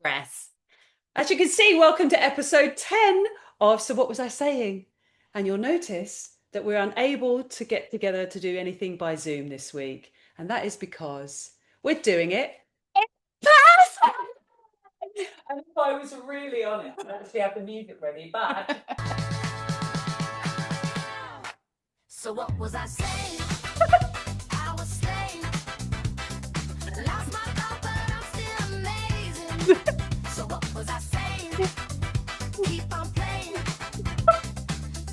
Breath. As you can see, welcome to episode 10 of So What Was I Saying? And you'll notice that we're unable to get together to do anything by Zoom this week. And that is because we're doing it. And if I was really on it, I'd actually have the music ready, but So what was I saying? I was slaying. Lost my thought, but I'm still amazing. So what was I saying? Keep on playing.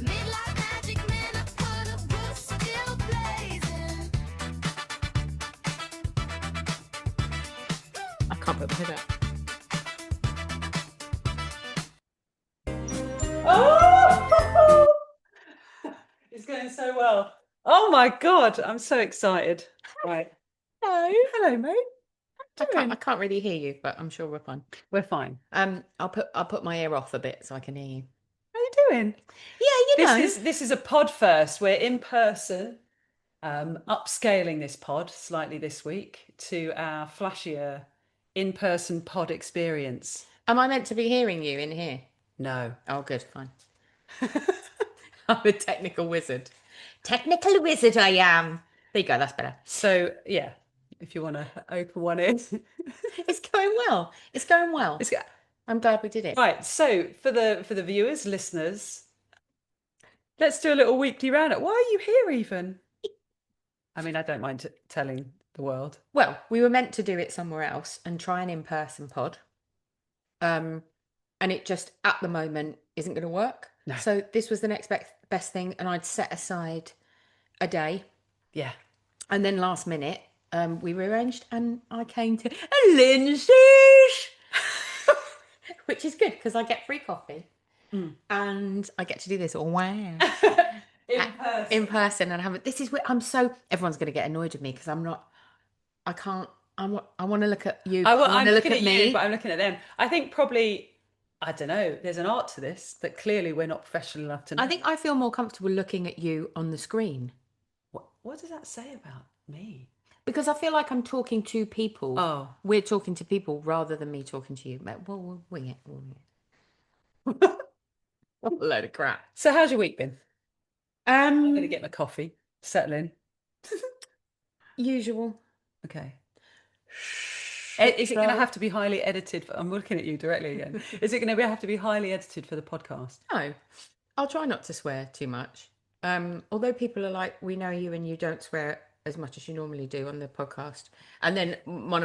Midlife magic, man, I put a good still blazing. I can't put my head up. oh, it's going so well. Oh my God, I'm so excited. Right. Hello. Hello, mate. I can't really hear you, but I'm sure we're fine. We're fine. I'll put my ear off a bit so I can hear you. How are you doing? Yeah, This is a pod first. We're in person, upscaling this pod slightly this week to our flashier in-person pod experience. Am I meant to be hearing you in here? No. Oh, good, fine. I'm a technical wizard. Technical wizard I am. There you go, that's better. So yeah, if you want to open one in. It's going well. It's going well. It's, I'm glad we did it. right. So for the viewers, listeners, let's do a little weekly roundup. Why are you here even? I mean, I don't mind telling the world. Well, we were meant to do it somewhere else and try an in-person pod. And it just at the moment isn't going to work. No. So this was the next best thing, and I'd set aside a day. Yeah. And then last minute, we rearranged, and I came to Lindsay's, which is good because I get free coffee, and I get to do this. Oh wow! in person, and I haven't. This is where everyone's going to get annoyed with me because I'm not. I can't. I want to look at you. I want to look at me, you, but I'm looking at them. I think probably. I don't know. There's an art to this that clearly we're not professional enough to know. I think I feel more comfortable looking at you on the screen. What does that say about me? Because I feel like I'm talking to people. Oh. We're talking to people rather than me talking to you. Well, we'll wing it. What a load of crap. So how's your week been? I'm going to Um, get my coffee, settle in. Usual. Okay. Is it going to have to be highly edited? I'm looking at you directly again. Is it going to have to be highly edited for the podcast? No, I'll try not to swear too much. Although people are like, we know you and you don't swear as much as you normally do on the podcast. And then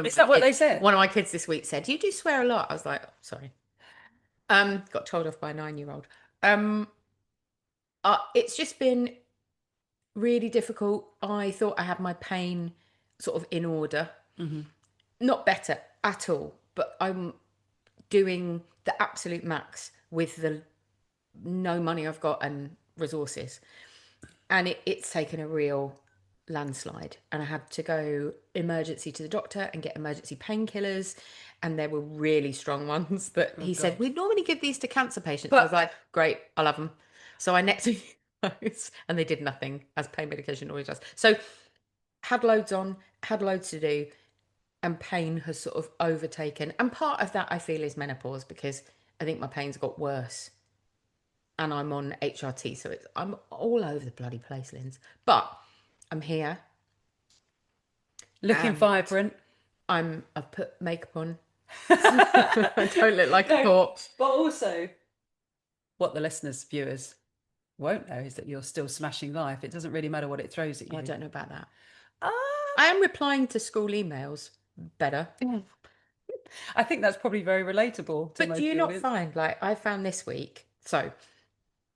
Is that what they said? One of my kids this week said, you do swear a lot. I was like, oh, sorry. Got told off by a 9-year-old. It's just been really difficult. I thought I had my pain sort of in order. Mm-hmm. Not better at all, but I'm doing the absolute max with the no money I've got and resources. And it's taken a real landslide. And I had to go emergency to the doctor and get emergency painkillers. And there were really strong ones that he said, we normally give these to cancer patients. But I was like, great, I'll have them. So I next week those, and they did nothing, as pain medication always does. So had loads on, had loads to do, and pain has sort of overtaken. And part of that I feel is menopause, because I think my pains got worse. And I'm on HRT, so I'm all over the bloody place, Linz. But I'm here. Looking vibrant. I've put makeup on. I don't look like a corpse. But also, what the listeners, viewers won't know is that you're still smashing life. It doesn't really matter what it throws at you. I don't know about that. I am replying to school emails better. I think that's probably very relatable. But do you not find, like, I found this week, so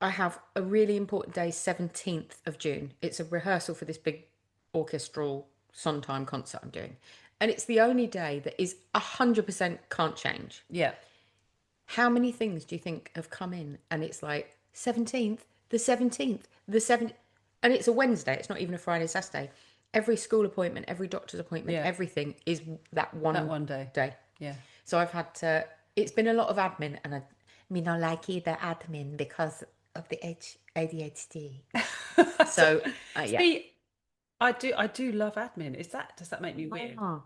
I have a really important day, 17th of June. It's a rehearsal for this big orchestral Sondheim concert I'm doing. And it's the only day that is 100% can't change. Yeah. How many things do you think have come in? And it's like 17th, the 17th, the 7th. And it's a Wednesday. It's not even a Friday, Saturday. Every school appointment, every doctor's appointment, everything is that one day. Yeah. So I've had to, it's been a lot of admin, and I mean, I like either admin because of the ADHD. So, yeah. See, I do love admin. Does that make me weird? I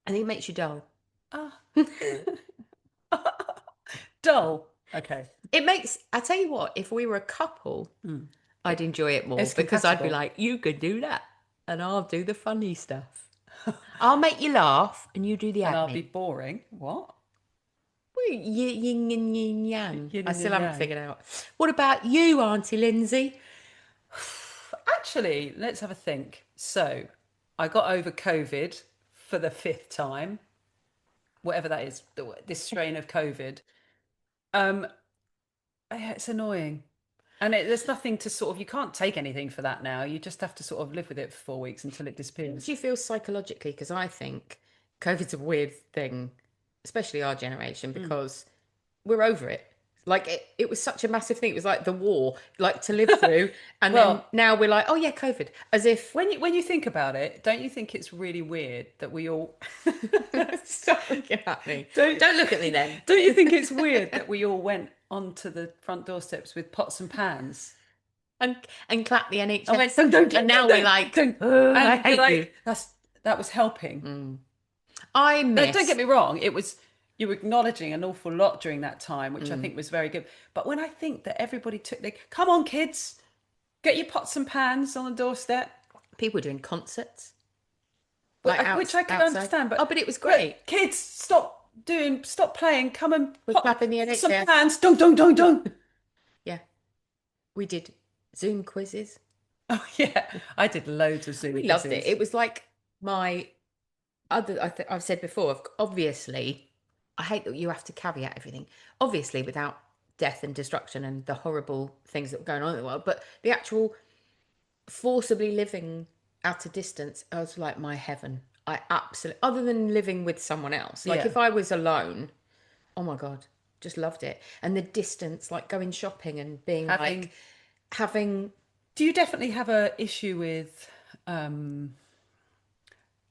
think it makes you dull. Ah. dull. Okay. It makes, I tell you what, if we were a couple, I'd enjoy it more It's because I'd be compatible. like, you could do that and I'll do the funny stuff. I'll make you laugh and you do the And I'll admin. be boring. What? Well, yin and yin yang. Yin I and still yin haven't yang. figured out. What about you, Auntie Lindsay? Actually, let's have a think. So, I got over COVID for the 5th time, whatever that is, this strain of COVID. Um, yeah, it's annoying. And there's nothing to sort of, you can't take anything for that now. You just have to sort of live with it for 4 weeks until it How disappears. do you feel psychologically? Because I think COVID's a weird thing, especially our generation, because we're over it. Like it was such a massive thing. It was like the war, like to live through. And then Well, now we're like, oh yeah, COVID. As if when you think about it, don't you think it's really weird that we all stop looking at me. Don't- Don't look at me then. don't you think it's weird that we all went onto the front doorsteps with pots and pans? And clap the NHS. I went, don't, and now we're like, don't. oh, I And you're hate you. like, that was helping. I No, miss. don't get me wrong. It was, you were acknowledging an awful lot during that time, which I think was very good. But when I think that everybody took the, come on, kids, get your pots and pans on the doorstep. People doing concerts. Which I can outside. understand, but But it was great. Kids, stop playing. Come and We're clapping the some NHS. pans. Dong, dong, dong, dong. Yeah. We did Zoom quizzes. Oh yeah, I did loads of Zoom. We loved it. It was like my other. I've said before. Obviously, I hate that you have to caveat everything. Obviously, without death and destruction and the horrible things that were going on in the world, but the actual forcibly living at a distance, I was like my heaven. I absolutely, other than living with someone else, like Yeah. if I was alone, oh my God, just loved it. And the distance, like going shopping and being like having. Do you definitely have a issue with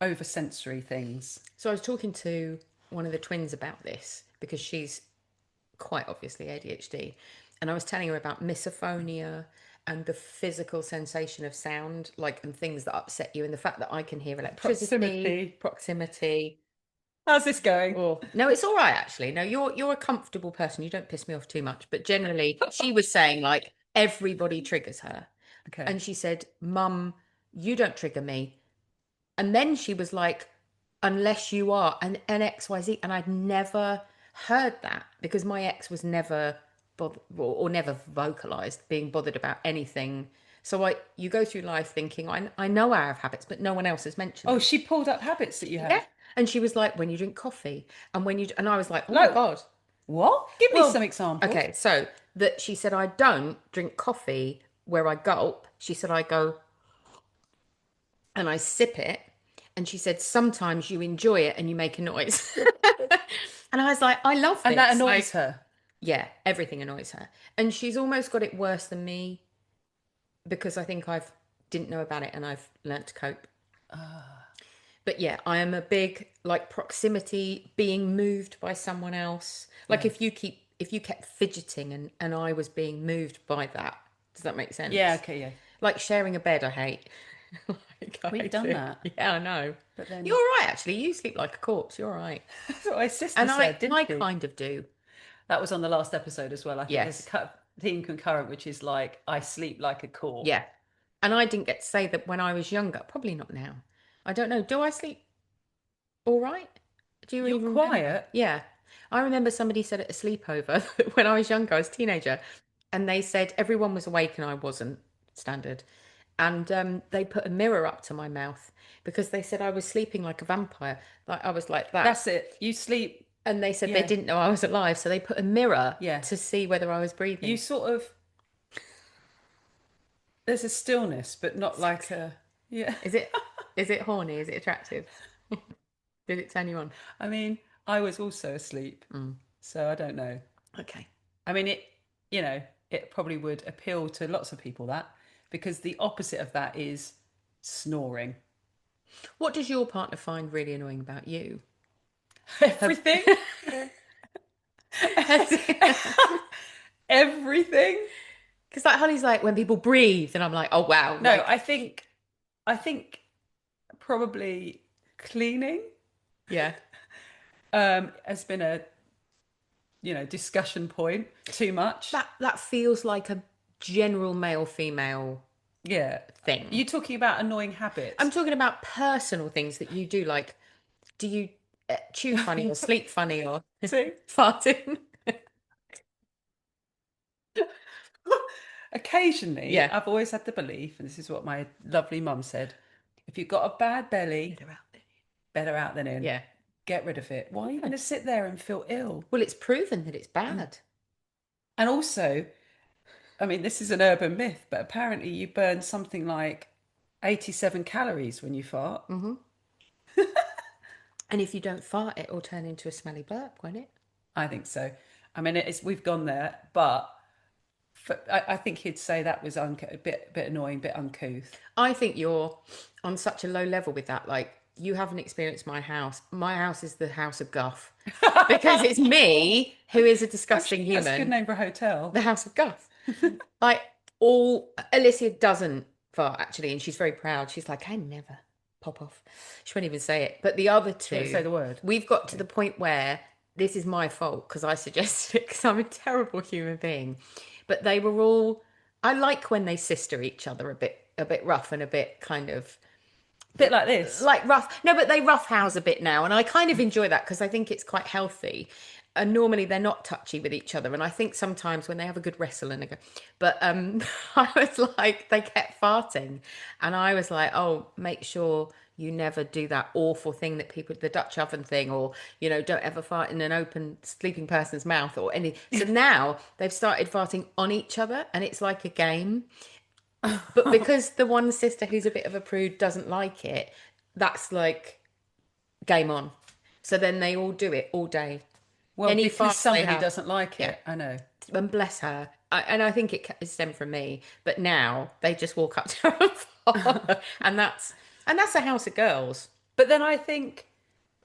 over sensory things? So I was talking to one of the twins about this because she's quite obviously ADHD. And I was telling her about misophonia and the physical sensation of sound, like, and things that upset you, and the fact that I can hear electricity, proximity. How's this going? Oh, no, it's all right actually. No, you're a comfortable person. You don't piss me off too much. But generally, she was saying like everybody triggers her. Okay. And she said, Mum, you don't trigger me. And then she was like, unless you are an XYZ. And I'd never heard that because my ex was never bothered or never vocalized being bothered about anything. So you go through life thinking, I know I have habits, but no one else has mentioned Oh, them. she pulled up habits that you have. Yeah. And she was like, when you drink coffee and and I was like, oh No. my God. What? Give me Well, some examples. Okay. So that she said, I don't drink coffee where I gulp. She said, I go and I sip it. And she said, sometimes you enjoy it and you make a noise. And I was like, I love this. And that annoys her. Yeah, everything annoys her. And she's almost got it worse than me because I think I've didn't know about it and I've learnt to cope. But yeah, I am a big like proximity, being moved by someone else. Like if you kept fidgeting and I was being moved by that. Does that make sense? Yeah, okay, yeah. Like sharing a bed, I hate. We've done that. Yeah, I know. But then You're all right, actually. You sleep like a corpse. You're all right. that's what my sister And said, didn't I she? kind of do. That was on the last episode as well. I think Yes. there's a theme concurrent, which is like, I sleep like a corpse. Yeah. And I didn't get to say that when I was younger. Probably not now. I don't know. Do I sleep all right? Do you You're even quiet. remember? Yeah. I remember somebody said at a sleepover when I was younger, I was a teenager, and they said everyone was awake and I wasn't, standard. And they put a mirror up to my mouth because they said I was sleeping like a vampire. Like I was like that. That's it. You sleep. And they said Yeah. they didn't know I was alive, so they put a mirror Yeah. to see whether I was breathing. You sort of. There's a stillness, but not like a. Yeah. Is it horny? Is it attractive? Did it turn you on? I mean, I was also asleep, so I don't know. Okay. I mean, it probably would appeal to lots of people, that, because the opposite of that is snoring. What does your partner find really annoying about you? Everything. Everything. Because like Holly's like when people breathe, and I'm like, oh wow. No, like, I think probably cleaning yeah. has been a discussion point too much. That feels like a general male female Yeah. thing. You're talking about annoying habits. I'm talking about personal things that you do, like, do you chew funny or sleep funny or See? farting? Occasionally, Yeah. I've always had the belief, and this is what my lovely mum said, if you've got a bad belly, better out than in. Yeah. Get rid of it. Why are you going to sit there and feel ill? Well, it's proven that it's bad. And also, I mean, this is an urban myth, but apparently you burn something like 87 calories when you fart. And if you don't fart, it will turn into a smelly burp, won't it? I think so. I mean, we've gone there, but I think he'd say that was a bit annoying, bit uncouth. I think you're on such a low level with that. Like, you haven't experienced my house. My house is the house of guff. Because it's me who is a disgusting human. That's a good name for a hotel. The house of guff. Like, Alicia doesn't fart, actually, and she's very proud. She's like, I never pop off. She won't even say it. But the other two, Say the word. we've got to the point where this is my fault because I suggested it because I'm a terrible human being. But they were all, I like when they sister each other a bit rough and a bit kind of Bit like this. like rough. No, but they roughhouse a bit now, and I kind of enjoy that because I think it's quite healthy. And normally they're not touchy with each other, and I think sometimes when they have a good wrestle and they go, but I was like, they kept farting, and I was like, oh, make sure you never do that awful thing that people, the Dutch oven thing, or don't ever fart in an open sleeping person's mouth or any. So now they've started farting on each other, and it's like a game. But because the one sister who's a bit of a prude doesn't like it, that's like game on. So then they all do it all day. Well, Any because fart they somebody have- doesn't like Yeah. it. I know. And bless her. And I think it stemmed from me. But now they just walk up to her and fart. and that's a house of girls. But then I think,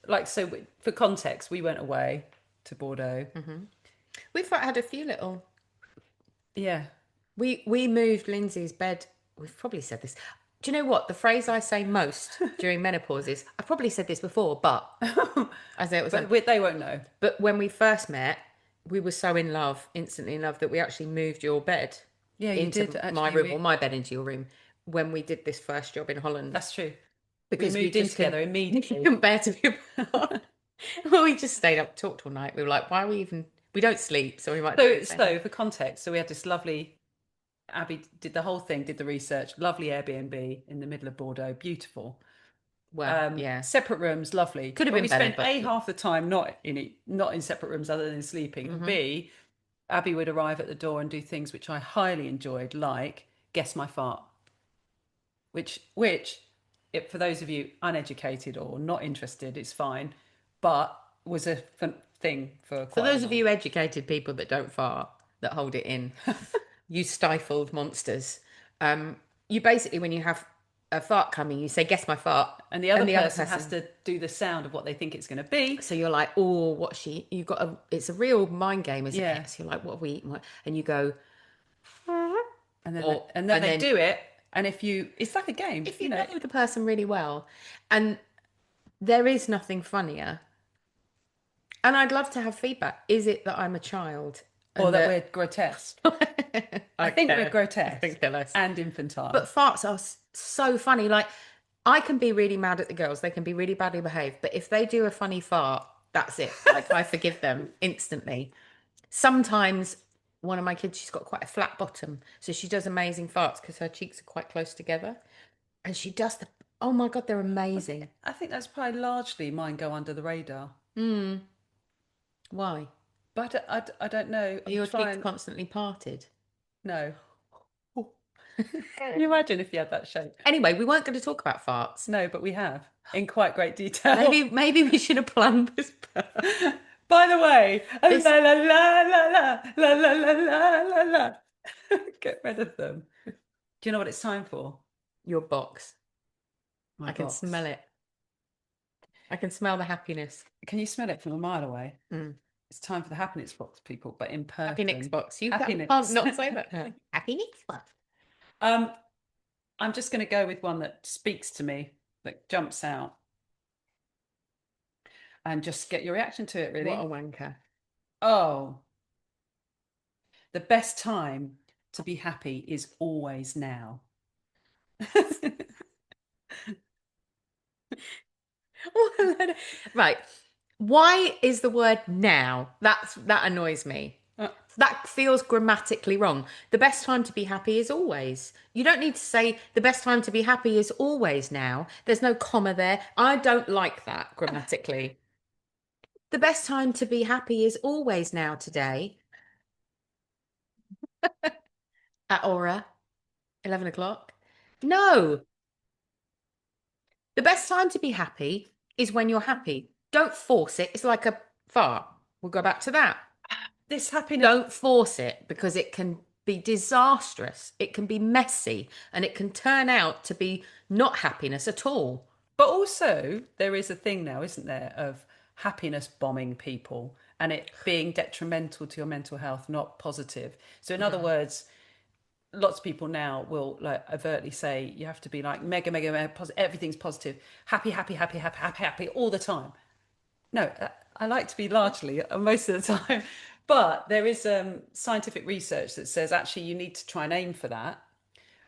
like, so for context, we went away to Bordeaux. We've had a few little. Yeah. We moved Lindsay's bed. We've probably said this. Do you know what? The phrase I say most during menopause is, I've probably said this before, but I say it was. But they won't know. But when we first met, we were so in love, instantly in love, that we actually moved your bed Yeah, you into did, my actually. room, or my bed into your room, when we did this first job in Holland. That's true. Because we moved in just together couldn't- immediately. couldn't bear to be apart. Well, we just stayed up, talked all night. We were like, why are we even? We don't sleep, so we might. So for context, so we had this lovely. Abby did the whole thing, did the research. Lovely Airbnb in the middle of Bordeaux, beautiful. Well, yeah. Separate rooms, lovely. Could have But been we better, spent but- A, half the time not in separate rooms other than sleeping. Mm-hmm. B, Abby would arrive at the door and do things which I highly enjoyed, like guess my fart. Which for those of you uneducated or not interested, it's fine, but was a fun thing for For quite those of you educated people that don't fart, that hold it in, you stifled monsters. You basically, when you have a fart coming, you say, guess my fart. and the other person has to do the sound of what they think it's going to be. So you're like, oh, what's she? You've got it's a real mind game, isn't Yeah. it? So you're like, what have we eaten? And you go, And then Or- and then and they then- do it. And it's like a game. if you know the person really well, and there is nothing funnier. And I'd love to have feedback. Is it that I'm a child? or And that we're grotesque. I think we're grotesque ridiculous. and infantile. But farts are so funny. Like, I can be really mad at the girls. They can be really badly behaved. But if they do a funny fart, that's it. Like, I forgive them instantly. Sometimes one of my kids, she's got quite a flat bottom. So she does amazing farts because her cheeks are quite close together. And she does oh my God, they're amazing. I think that's probably largely mine go under the radar. Why? But I don't know. Are your cheeks constantly parted? No. Can you imagine if you had that shape? Anyway, we weren't going to talk about farts. No, but we have in quite great detail. Maybe we should have planned this better. By the way, la la la la la la la la la la. Get rid of them. Do you know what it's time for? Your box. My I can box. smell it. I can smell the happiness. Can you smell it from a mile away? Mm. It's time for the happiness box, people, but in person. Happiness box. You Happiness. can't not say that. Happiness box. I'm just going to go with one that speaks to me, that jumps out, and just get your reaction to it. Really, What a wanker. Oh, the best time to be happy is always now. Right. Why is the word now? That annoys me. Uh, That feels grammatically wrong. The best time to be happy is always. You don't need to say the best time to be happy is always now. There's no comma there. I don't like that grammatically. The best time to be happy is always now today at Aura, 11 o'clock. No, the best time to be happy is when you're happy. Don't force it. It's like a fart. We'll go back to that. this happiness. Don't force it because it can be disastrous. It can be messy and it can turn out to be not happiness at all. But also, there is a thing now, isn't there, of happiness bombing people and it being detrimental to your mental health, not positive. So, in other words, lots of people now will like overtly say you have to be like mega, mega, mega positive. Everything's positive, happy, happy, happy, happy, happy, happy all the time. No, I like to be largely most of the time, but there is scientific research that says actually you need to try and aim for that,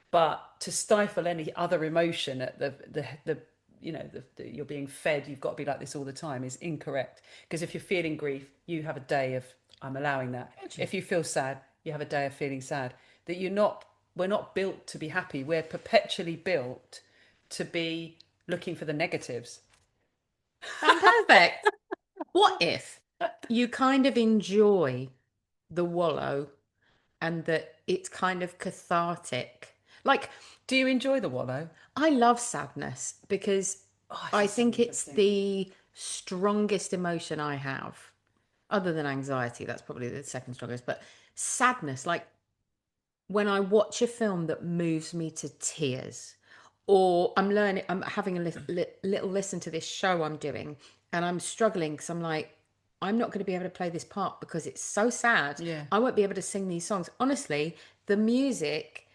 but to stifle any other emotion at the you're being fed, you've got to be like this all the time is incorrect. Because if you're feeling grief, you have a day of I'm allowing that. If you feel sad, you have a day of feeling sad. That we're not built to be happy. We're perpetually built to be looking for the negatives. I'm perfect. What if you kind of enjoy the wallow and that it's kind of cathartic? Like, Do you enjoy the wallow? I love sadness because I This is think it's interesting. the strongest emotion I have, other than anxiety. That's probably the second strongest, but sadness, like when I watch a film that moves me to tears, or I'm having a little listen to this show I'm doing, and I'm struggling because I'm like, I'm not going to be able to play this part because it's so sad. Yeah. I won't be able to sing these songs. Honestly, the music,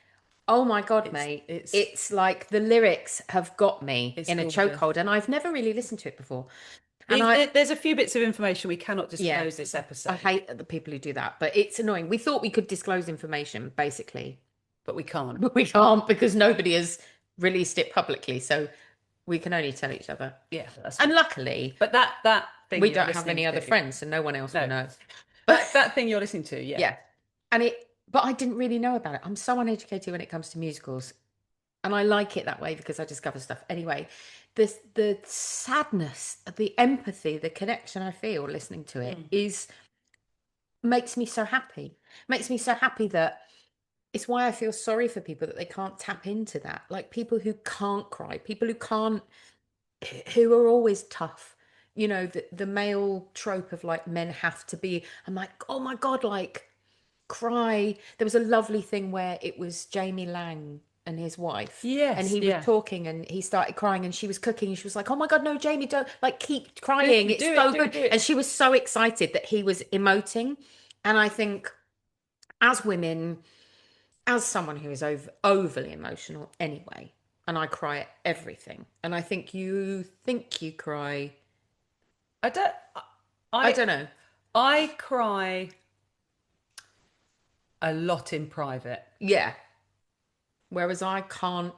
oh my God, mate. It's like the lyrics have got me It's in a gorgeous. chokehold, and I've never really listened to it before. And I, There's a few bits of information we cannot yeah, disclose this I episode, hate the people who do that, but it's annoying. We thought we could disclose information, basically. but we can't. But we can't because nobody has released it publicly. So we can only tell each other. Yeah, that's And fine. luckily, But that thing we you're don't have listening any other to, friends, so no one else will no, know. But that thing you're listening to, yeah. yeah. But I didn't really know about it. I'm so uneducated when it comes to musicals. And I like it that way because I discover stuff. Anyway, the sadness, the empathy, the connection I feel listening to it is makes me so happy. Makes me so happy that it's why I feel sorry for people that they can't tap into that. Like people who can't cry, people who can't, who are always tough. You know, the male trope of like men have to be, I'm like, oh my God, like cry. There was a lovely thing where it was Jamie Lang and his wife. And Yes, he was yeah. talking and he started crying and she was cooking and she was like, oh my God, no, Jamie, don't like keep crying. It's Do so it, good. do it. And she was so excited that he was emoting. And I think as women, as someone who is overly emotional anyway, and I cry at everything, and I think you cry. I don't. I don't know. I cry a lot in private. Yeah. Whereas I can't.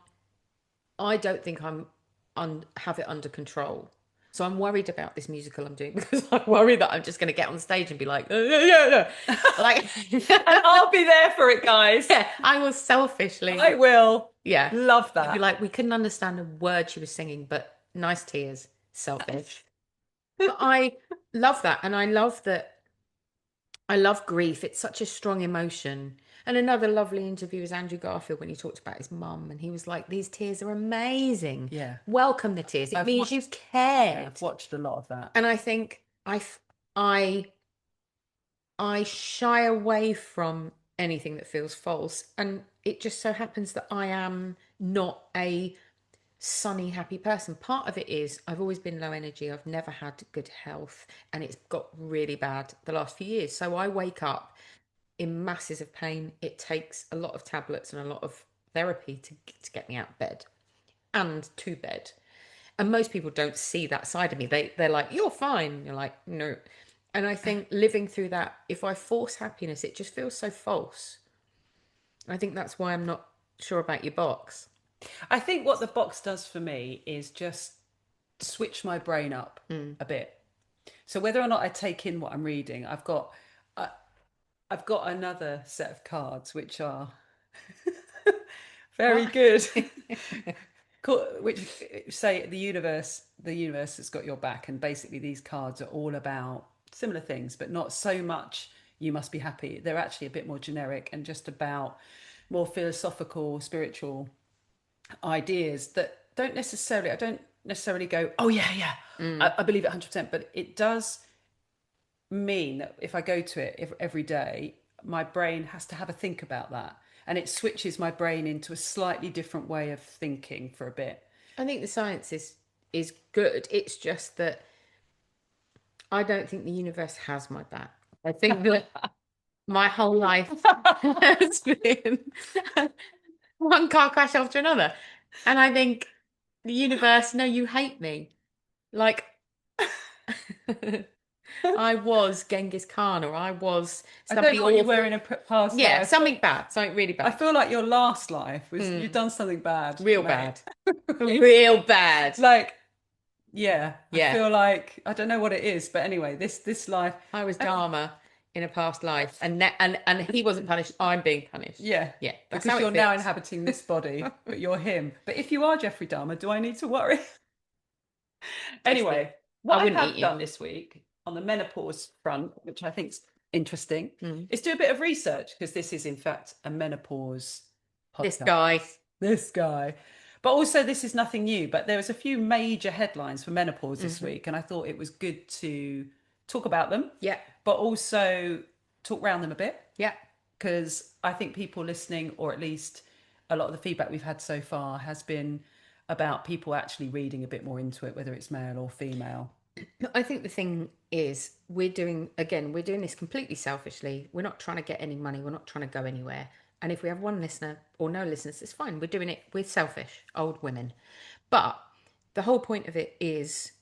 I don't think have it under control. So I'm worried about this musical I'm doing because I worry that I'm just going to get on stage and be like, yeah, like, And I'll be there for it, guys. yeah, I will selfishly. I will. Yeah. Love I'd be that. like, we couldn't understand a word she was singing, but nice tears, selfish. But I love that. And I love that. I love grief. It's such a strong emotion. And another lovely interview was Andrew Garfield when he talked about his mum. And he was like, these tears are amazing. Yeah. Welcome the tears. It I've means watched- you've cared. I've watched a lot of that. And I think I shy away from anything that feels false. And it just so happens that I am not a sunny, happy person. Part of it is I've always been low energy. I've never had good health, and it's got really bad the last few years. So I wake up in masses of pain. It takes a lot of tablets and a lot of therapy to get me out of bed and to bed. And most people don't see that side of me. They're like, you're fine. You're like, no. And I think living through that, if I force happiness, it just feels so false. I think that's why I'm not sure about your box. I think what the box does for me is just switch my brain up a bit. So whether or not I take in what I'm reading, uh, I've got another set of cards which are very What? good. Which say the universe has got your back, and basically these cards are all about similar things, but not so much you must be happy. They're actually a bit more generic and just about more philosophical, spiritual ideas that I don't necessarily go, oh yeah, yeah, I believe it 100%, but it does mean that if I go to it every day, my brain has to have a think about that. And it switches my brain into a slightly different way of thinking for a bit. I think the science is good. It's just that I don't think the universe has my back. I think that my whole life has been one car crash after another. And I think the universe, no, you hate me. Like I was Genghis Khan, or I was I don't somebody know what you awful. were in a past Yeah, life. something bad, something really I bad. feel like your last life was you've done something bad, Real mate. bad. Real bad. Like, yeah, I Yeah. feel like I don't know what it is, but anyway, this life, I was Dharma in a past life, and he wasn't punished. I'm being punished. yeah, Yeah, that's because how you're it now feels. inhabiting this body, but you're him. But if you are Jeffrey Dahmer, do I need to worry? Tasty. Anyway, I what I wouldn't have eat you. done this week on the menopause front, which I think's interesting, Mm. is do a bit of research because this is in fact a menopause This podcast. guy. This guy. But also, this is nothing new, but there was a few major headlines for menopause this Mm-hmm. week, and I thought it was good to talk about them, Yeah, but also talk around them a bit, yeah. because I think people listening, or at least a lot of the feedback we've had so far, has been about people actually reading a bit more into it, whether it's male or female. I think the thing is, we're doing this completely selfishly. We're not trying to get any money. We're not trying to go anywhere. And if we have one listener or no listeners, it's fine. We're doing it. We're selfish, old women. But the whole point of it is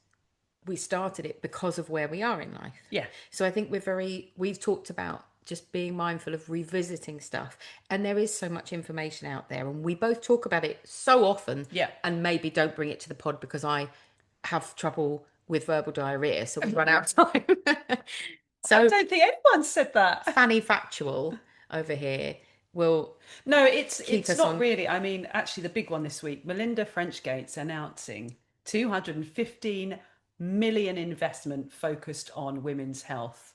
we started it because of where we are in life. Yeah. So I think we've talked about just being mindful of revisiting stuff. And there is so much information out there. And we both talk about it so often. Yeah. And maybe don't bring it to the pod because I have trouble with verbal diarrhea. So we run out of time. I So don't think anyone said that. Fanny Factual over here will No, keep it's us not on. really. I mean, actually, the big one this week, Melinda French Gates announcing 215 million investment focused on women's health,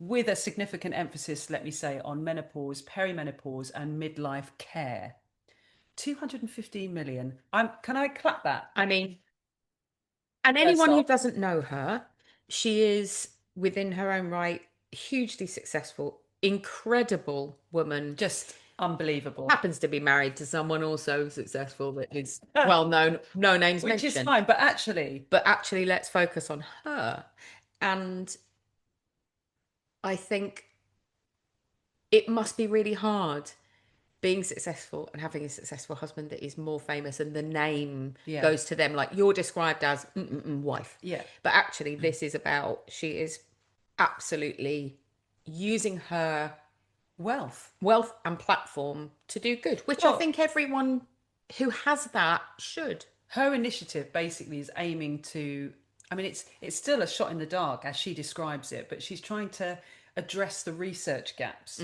with a significant emphasis, let me say, on menopause, perimenopause, and midlife care. 215 million. Can I clap that I mean, and first anyone who off? doesn't know her, she is within her own right, hugely successful, incredible woman. Just unbelievable. Happens to be married to someone also successful that is well known, no names Which is mentioned. fine, but actually, But actually, let's focus on her. And I think it must be really hard being successful and having a successful husband that is more famous and the name yeah, goes to them, like you're described as wife. yeah, But actually, this is about she is absolutely using her wealth. wealth and platform to do good, which I Well, think everyone who has that should. her initiative basically is aiming to, I mean, it's still a shot in the dark as she describes it, but she's trying to address the research gaps.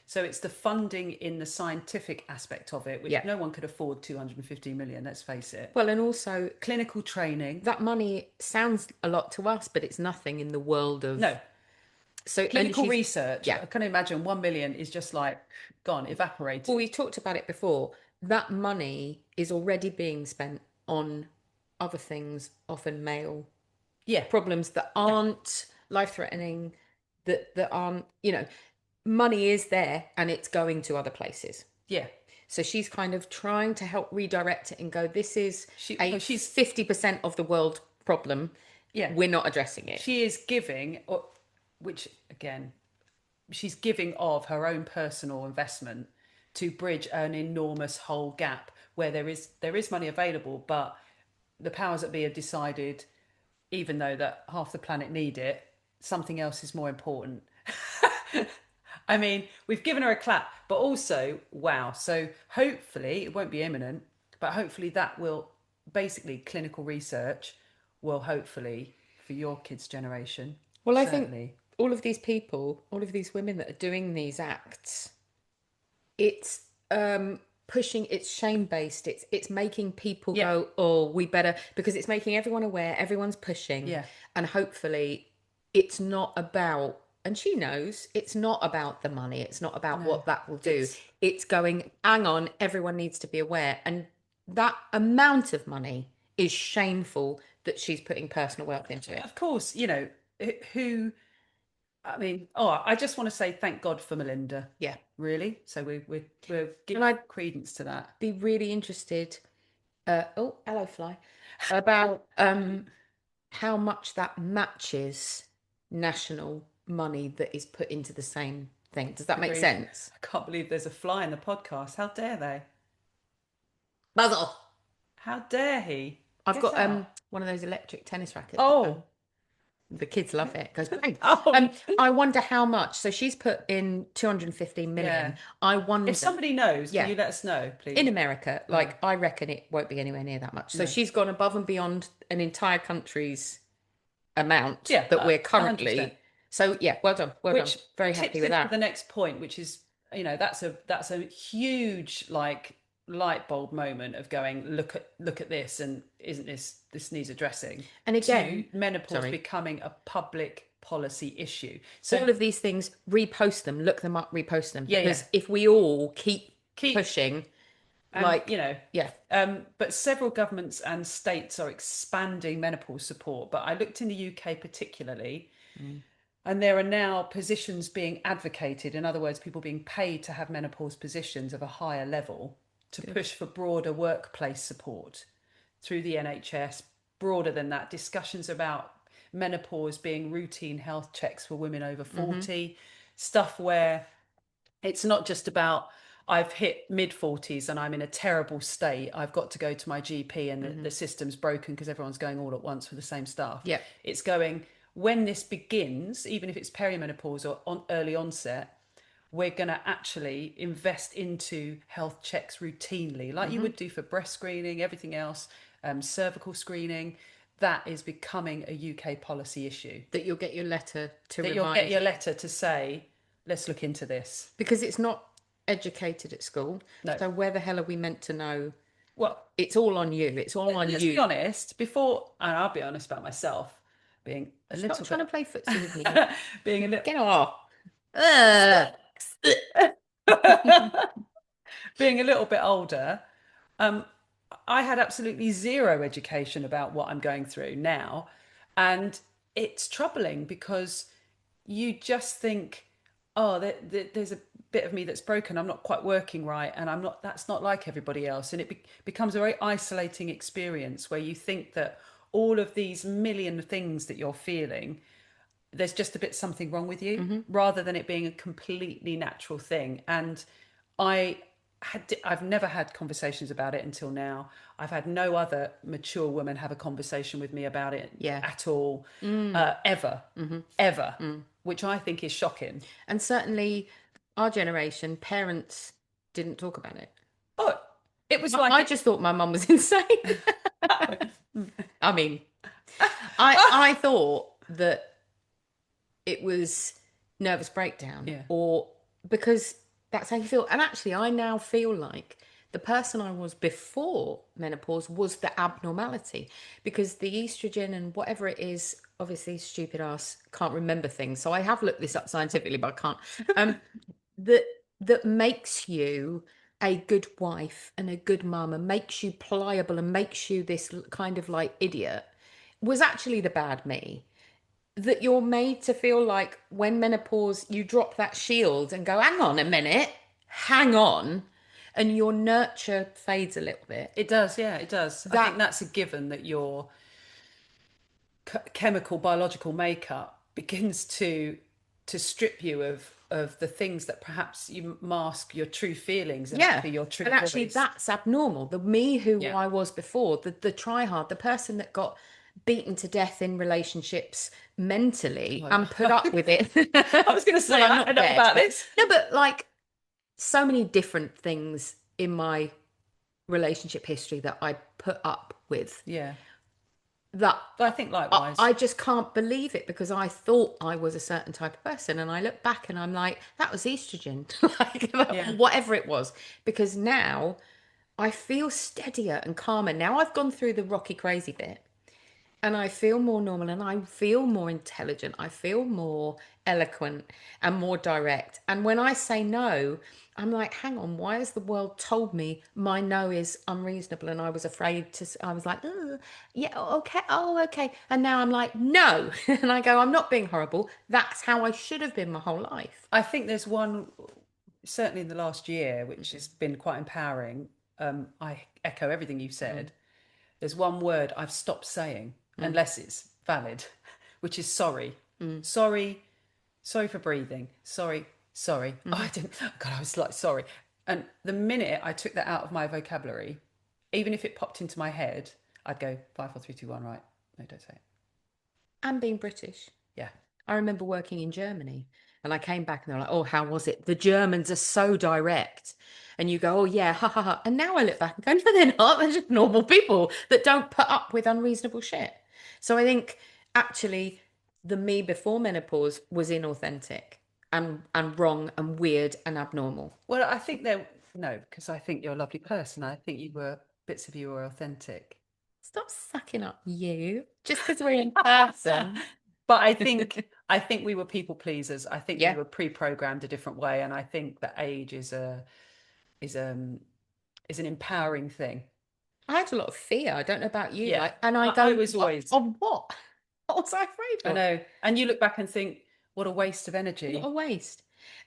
So it's the funding in the scientific aspect of it, which Yeah. no one could afford 250 million, let's face it. Well, and also Clinical training. that money sounds a lot to us, but it's nothing in the world of No, so and clinical she's research. yeah. I can imagine 1 million is just like gone, evaporated. Well, we talked about it before. That money is already being spent on other things, often male Yeah, problems that aren't life-threatening, that aren't, money is there and it's going to other places. yeah. So she's kind of trying to help redirect it and go, this is So she's 50% of the world problem. Yeah. We're not addressing it. She is giving, which again, she's giving of her own personal investment to bridge an enormous whole gap where there is money available, but the powers that be have decided, even though that half the planet need it, something else is more important. I mean, we've given her a clap, but also, wow. So hopefully it won't be imminent, but hopefully that will basically clinical research will hopefully for your kids' generation. Well, I certainly. think all of these people, all of these women that are doing these acts, it's pushing, it's shame based, it's making people Yeah. go, oh, we better, because it's making everyone aware, everyone's pushing. Yeah. And hopefully it's not about, and she knows it's not about the money, it's not about what that will do. It's going, hang on, everyone needs to be aware. And that amount of money is shameful that she's putting personal wealth into it. Of course, you know, who, I mean, I just want to say thank God for Melinda. Yeah. Really. So we're giving And I'd credence to that. be really interested, oh, hello, fly, about how much that matches national money that is put into the same thing. Does that make Agreed. sense? I can't believe there's a fly in the podcast. How dare they? Muzzle. How dare he? I've Get got out. one of those electric tennis rackets. Oh. The kids love it. It goes bang. Oh. I wonder how much. So she's put in 215 million. Yeah. I wonder If somebody knows, Yeah. can you let us know, please? in America, like I reckon it won't be anywhere near that much. So she's gone above and beyond an entire country's amount Yeah, that we're 100%. currently. So yeah, well done, well done. Very happy tips with into that. the next point, which is, you know, that's a huge like light bulb moment of going, look at this, and isn't this needs addressing? And again, to menopause sorry. becoming a public policy issue. So All of these things, repost them, look them up, repost them. Yeah, Because yeah. if we all keep pushing, and, like, you know, yeah, but several governments and states are expanding menopause support. But I looked in the UK particularly, and there are now positions being advocated. In other words, people being paid to have menopause positions of a higher level to push for broader workplace support through the NHS. Broader than that, discussions about menopause being routine health checks for women over 40, stuff where it's not just about I've hit mid 40s and I'm in a terrible state. I've got to go to my GP and the system's broken because everyone's going all at once for the same stuff. Yeah. It's going, when this begins, even if it's perimenopause or early onset, we're going to actually invest into health checks routinely, like you would do for breast screening, everything else, cervical screening. That is becoming a UK policy issue. that you'll get your letter to That remind. you'll get your letter to say, let's look into this. Because it's not educated at school. No. So where the hell are we meant to know? Well, It's all on you. It's all on let's you. be honest, before, and I'll be honest about myself, being a little Stop trying to bit, play footsie with me. being a little, Get off. being a little bit older, I had absolutely zero education about what I'm going through now. And it's troubling because you just think, oh, there's a bit of me that's broken. I'm not quite working right. And that's not like everybody else. And it becomes a very isolating experience where you think that all of these million things that you're feeling, there's just a bit something wrong with you, rather than it being a completely natural thing. And I've never had conversations about it until now. I've had no other mature woman have a conversation with me about it at all, ever, which I think is shocking. And certainly our generation, parents didn't talk about it. Oh, it was like I just thought my mum was insane. I mean, I thought that it was nervous breakdown, or because that's how you feel. And actually, I now feel like the person I was before menopause was the abnormality, because the estrogen and whatever it is, obviously stupid ass can't remember things. So I have looked this up scientifically, but I can't. That makes you a good wife and a good mum and makes you pliable and makes you this kind of like idiot was actually the bad me. That you're made to feel like when menopause, you drop that shield and go, hang on a minute, hang on. And your nurture fades a little bit. It does, yeah, it does. I think that's a given, that your chemical, biological makeup begins to strip you of the things that perhaps you mask your true feelings and actually your true and actually voice. that's abnormal. The me who I was before, the try hard, the person that got beaten to death in relationships mentally Well, and put up with it. I was going to say, Well, I'm I not know dead, about but this. no, but like so many different things in my relationship history that I put up with Yeah. that I think likewise. I just can't believe it because I thought I was a certain type of person. And I look back and I'm like, that was estrogen, Yeah. like, whatever it was. Because now I feel steadier and calmer. Now I've gone through the rocky, crazy bit and I feel more normal and I feel more intelligent. I feel more eloquent and more direct. And when I say no, I'm like, hang on, why has the world told me my no is unreasonable? And I was afraid to, I was like, "Ugh, yeah, okay, oh, okay. And now I'm like, no. And I go, I'm not being horrible. That's how I should have been my whole life. I think there's one, certainly in the last year, which has been quite empowering. I echo everything you've said. There's one word I've stopped saying, unless it's valid, which is sorry. Sorry, sorry for breathing. Sorry, sorry. Oh, I didn't, God, I was like, sorry. And the minute I took that out of my vocabulary, even if it popped into my head, I'd go, 5, 4, 3, 2, 1, right. No, don't say it. And being British. Yeah. I remember working in Germany and I came back and they're like, oh, how was it? The Germans are so direct. And you go, oh, yeah, ha ha ha. And now I look back and go, no, they're not. They're just normal people that don't put up with unreasonable shit. So I think actually the me before menopause was inauthentic and wrong and weird and abnormal. Well, I think no, because I think you're a lovely person. I think bits of you were authentic. Stop sucking up you just because we're in person. But I think we were people pleasers. I think we Yeah. were pre-programmed a different way, and I think that age is an empowering thing. I had a lot of fear. I don't know about you. Yeah. Like, and I I go, was always, of what? What was I afraid I of? know. And you look back and think, what a waste of What energy. a waste.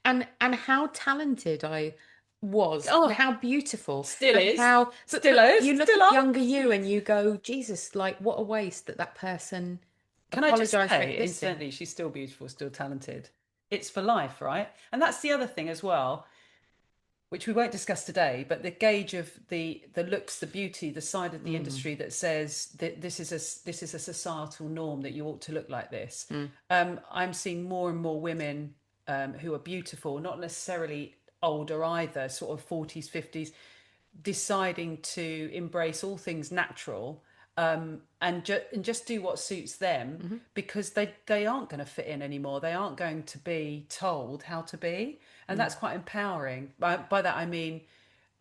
And how talented I was and Oh, how beautiful still and is. how Still is. you look Still at are. younger you and you go, Jesus, like what a waste that that person Can I just apologized for say, existing. incidentally, she's still beautiful, still talented. It's for life, right? And that's the other thing as well, which we won't discuss today, but the gauge of the looks, the beauty, the side of the industry that says that this is a societal norm that you ought to look like this. I'm seeing more and more women who are beautiful, not necessarily older either, sort of 40s, 50s, deciding to embrace all things natural, and just do what suits them, because they aren't going to fit in anymore. They aren't going to be told how to be, and that's quite empowering. By that I mean,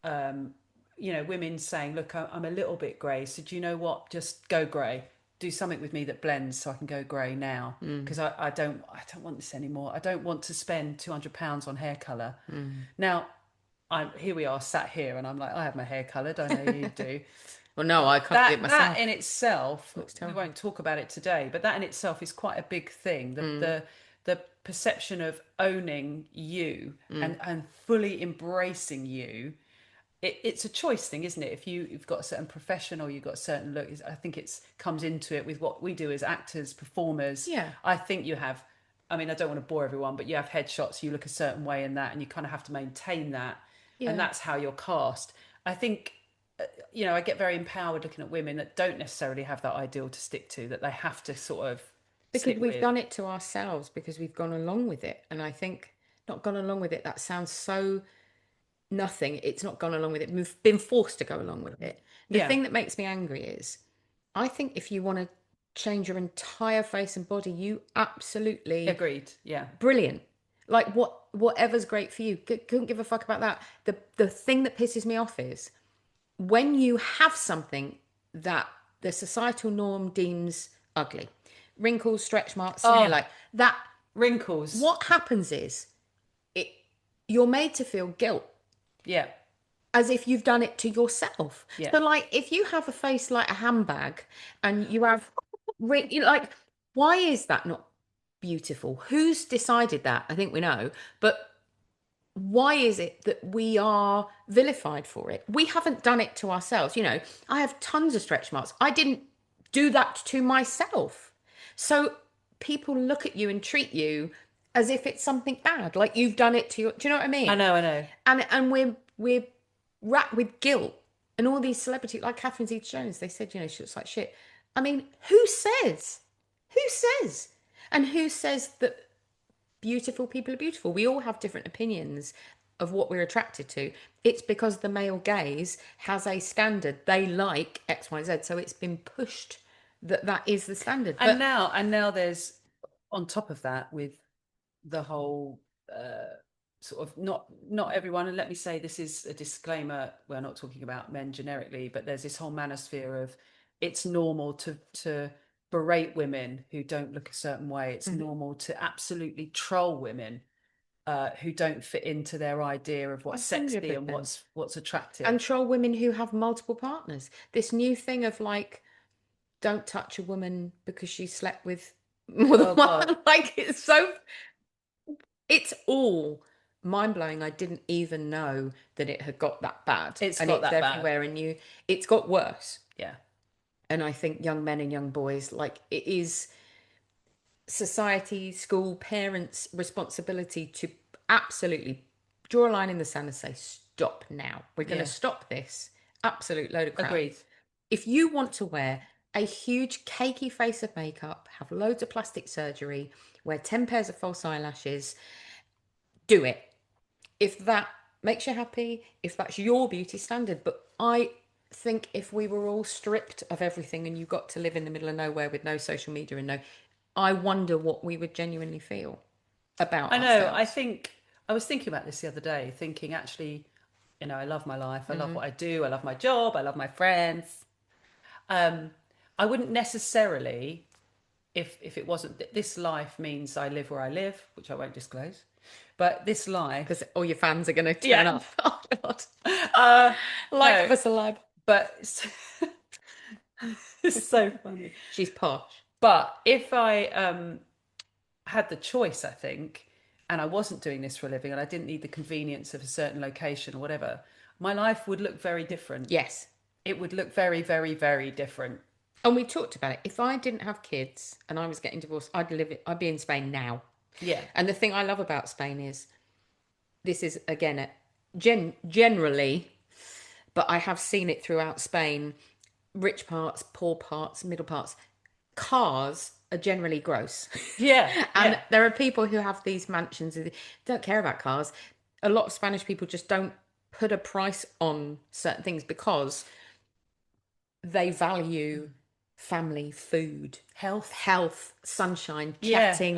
women saying, "Look, I'm a little bit grey, so do you know what? Just go grey. Do something with me that blends, so I can go grey now, because I don't want this anymore. I don't want to spend £200 on hair colour." Now, here we are sat here, and I'm like, I have my hair coloured. I know you do. Well, no, I can't do it myself. That in itself, we terrible. won't talk about it today, but that in itself is quite a big thing. The perception of owning you and fully embracing you. It's a choice thing, isn't it? If you've got a certain profession or you've got a certain look, I think it's comes into it with what we do as actors, performers. Yeah. I think you have, I mean, I don't want to bore everyone, but you have headshots, you look a certain way in that, and you kind of have to maintain that. Yeah. And that's how you're cast. I think, I get very empowered looking at women that don't necessarily have that ideal to stick to, that they have to sort of Because stick we've with. done it to ourselves because we've gone along with it. And I think not gone along with it, that sounds so nothing. It's not gone along with it. We've been forced to go along with it. The Yeah. thing that makes me angry is I think if you want to change your entire face and body, you absolutely Agreed. Yeah. brilliant. Like whatever's great for you. Couldn't give a fuck about that. The thing that pisses me off is when you have something that the societal norm deems ugly, wrinkles, stretch marks, like that. Wrinkles. What happens is you're made to feel guilt Yeah. as if you've done it to yourself. Yeah. So like if you have a face like a handbag and you have like why is that not beautiful? Who's decided that? I think we know, but why is it that we are vilified for it? We haven't done it to ourselves. I have tons of stretch marks. I didn't do that to myself. So people look at you and treat you as if it's something bad, like you've done it to your, do you know what I mean? I know. And we're racked with guilt. And all these celebrities, like Catherine Zeta-Jones, they said, she looks like shit. I mean, who says? Who says? And who says that beautiful people are beautiful? We all have different opinions of what we're attracted to. It's because the male gaze has a standard. They like X, Y, Z. So it's been pushed that that is the standard. And now there's, on top of that, with the whole sort of, not everyone, and let me say this is a disclaimer, we're not talking about men generically, but there's this whole manosphere of it's normal to berate women who don't look a certain way. It's normal to absolutely troll women who don't fit into their idea of what's sexy and 100%. what's attractive. And troll women who have multiple partners. This new thing of like, don't touch a woman because she slept with more than Oh, one. God. Like, it's all mind blowing. I didn't even know that it had got that bad. It's and got it's that bad. everywhere, and it's got worse. Yeah. And I think young men and young boys, like, it is society, school, parents' responsibility to absolutely draw a line in the sand and say, stop now. We're going to stop this absolute load of crap. Agreed. If you want to wear a huge cakey face of makeup, have loads of plastic surgery, wear 10 pairs of false eyelashes, do it. If that makes you happy, if that's your beauty standard. But I think if we were all stripped of everything and you got to live in the middle of nowhere with no social media and I wonder what we would genuinely feel about I ourselves. I was thinking about this the other day, thinking actually, I love my life. I love what I do. I love my job. I love my friends. I wouldn't necessarily, if it wasn't, this life means I live where I live, which I won't disclose, but this life, Because all your fans are going to turn up. Oh, God. no, for celeb. but it's so funny. She's posh. But if I had the choice, I think, and I wasn't doing this for a living and I didn't need the convenience of a certain location or whatever, my life would look very different. Yes. It would look very, very, very different. And we talked about it. If I didn't have kids and I was getting divorced, I'd be in Spain now. Yeah. And the thing I love about Spain is, this is again generally, but I have seen it throughout Spain, rich parts, poor parts, middle parts. Cars are generally gross. Yeah. And yeah. there are people who have these mansions and don't care about cars. A lot of Spanish people just don't put a price on certain things because they value family, food, health, sunshine, chatting,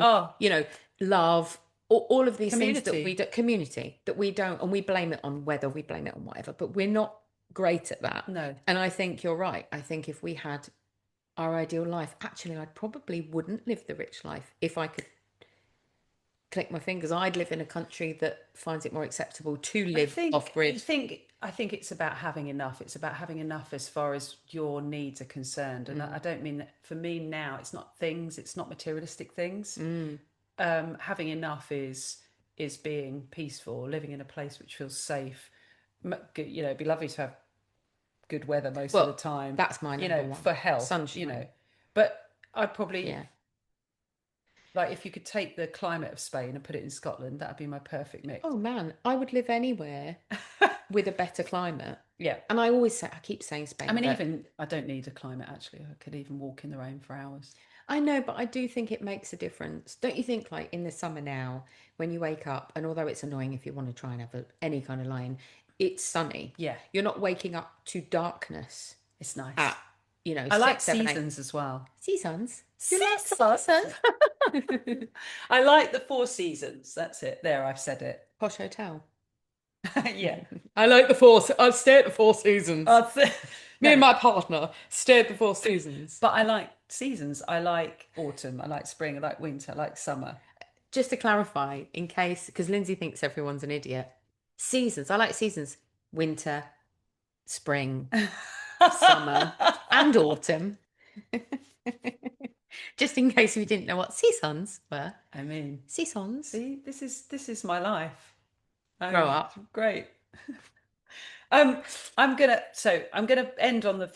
love, all of these things that we do, community that we don't, and we blame it on weather, we blame it on whatever, but we're not great at that. No. And I think you're right. I think if we had our ideal life, actually, I probably wouldn't live the rich life. If I could click my fingers, I'd live in a country that finds it more acceptable to live off grid. I think it's about having enough. It's about having enough as far as your needs are concerned. And I don't mean that for me now, it's not things, it's not materialistic things. Having enough is being peaceful, living in a place which feels safe. It'd be lovely to have good weather most of the time. That's my number one. For health, sunshine. But I'd probably, like, if you could take the climate of Spain and put it in Scotland, that'd be my perfect mix. Oh man, I would live anywhere with a better climate. Yeah. And I keep saying Spain. I mean, I don't need a climate, actually. I could even walk in the rain for hours. I know, but I do think it makes a difference. Don't you think, like, in the summer now, when you wake up, and although it's annoying if you want to try and have any kind of line, it's sunny. Yeah. You're not waking up to darkness. It's nice. At, I like seasons as well. Seasons? Seasons. I like the 4 seasons. That's it. There, I've said it. Posh hotel. Yeah. I like I'd stay at the 4 seasons. Me and my partner stay at the 4 seasons. But I like seasons. I like autumn. I like spring. I like winter. I like summer. Just to clarify, in case, because Lindsay thinks everyone's an idiot. Seasons. I like seasons. Winter, spring, summer, and autumn. Just in case we didn't know what seasons were. I mean, seasons. See, this is my life. Grow up. Great. I'm gonna end on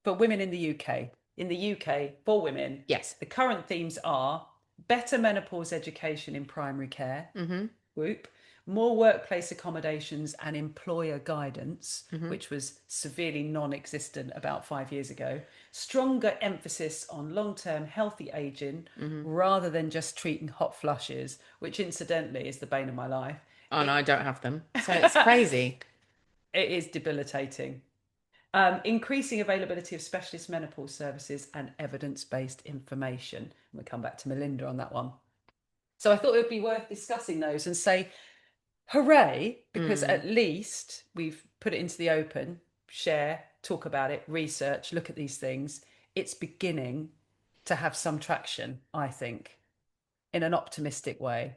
for women in the UK. In the UK, for women, yes, the current themes are better menopause education in primary care. Mm-hmm. Whoop. more workplace accommodations and employer guidance, which was severely non-existent about 5 years ago, stronger emphasis on long-term healthy aging rather than just treating hot flushes, which incidentally is the bane of my life. And I don't have them. So it's crazy. It is debilitating. Increasing availability of specialist menopause services and evidence-based information. We'll come back to Melinda on that one. So I thought it would be worth discussing those and say, hooray, because at least we've put it into the open, share, talk about it, research, look at these things. It's beginning to have some traction, I think, in an optimistic way.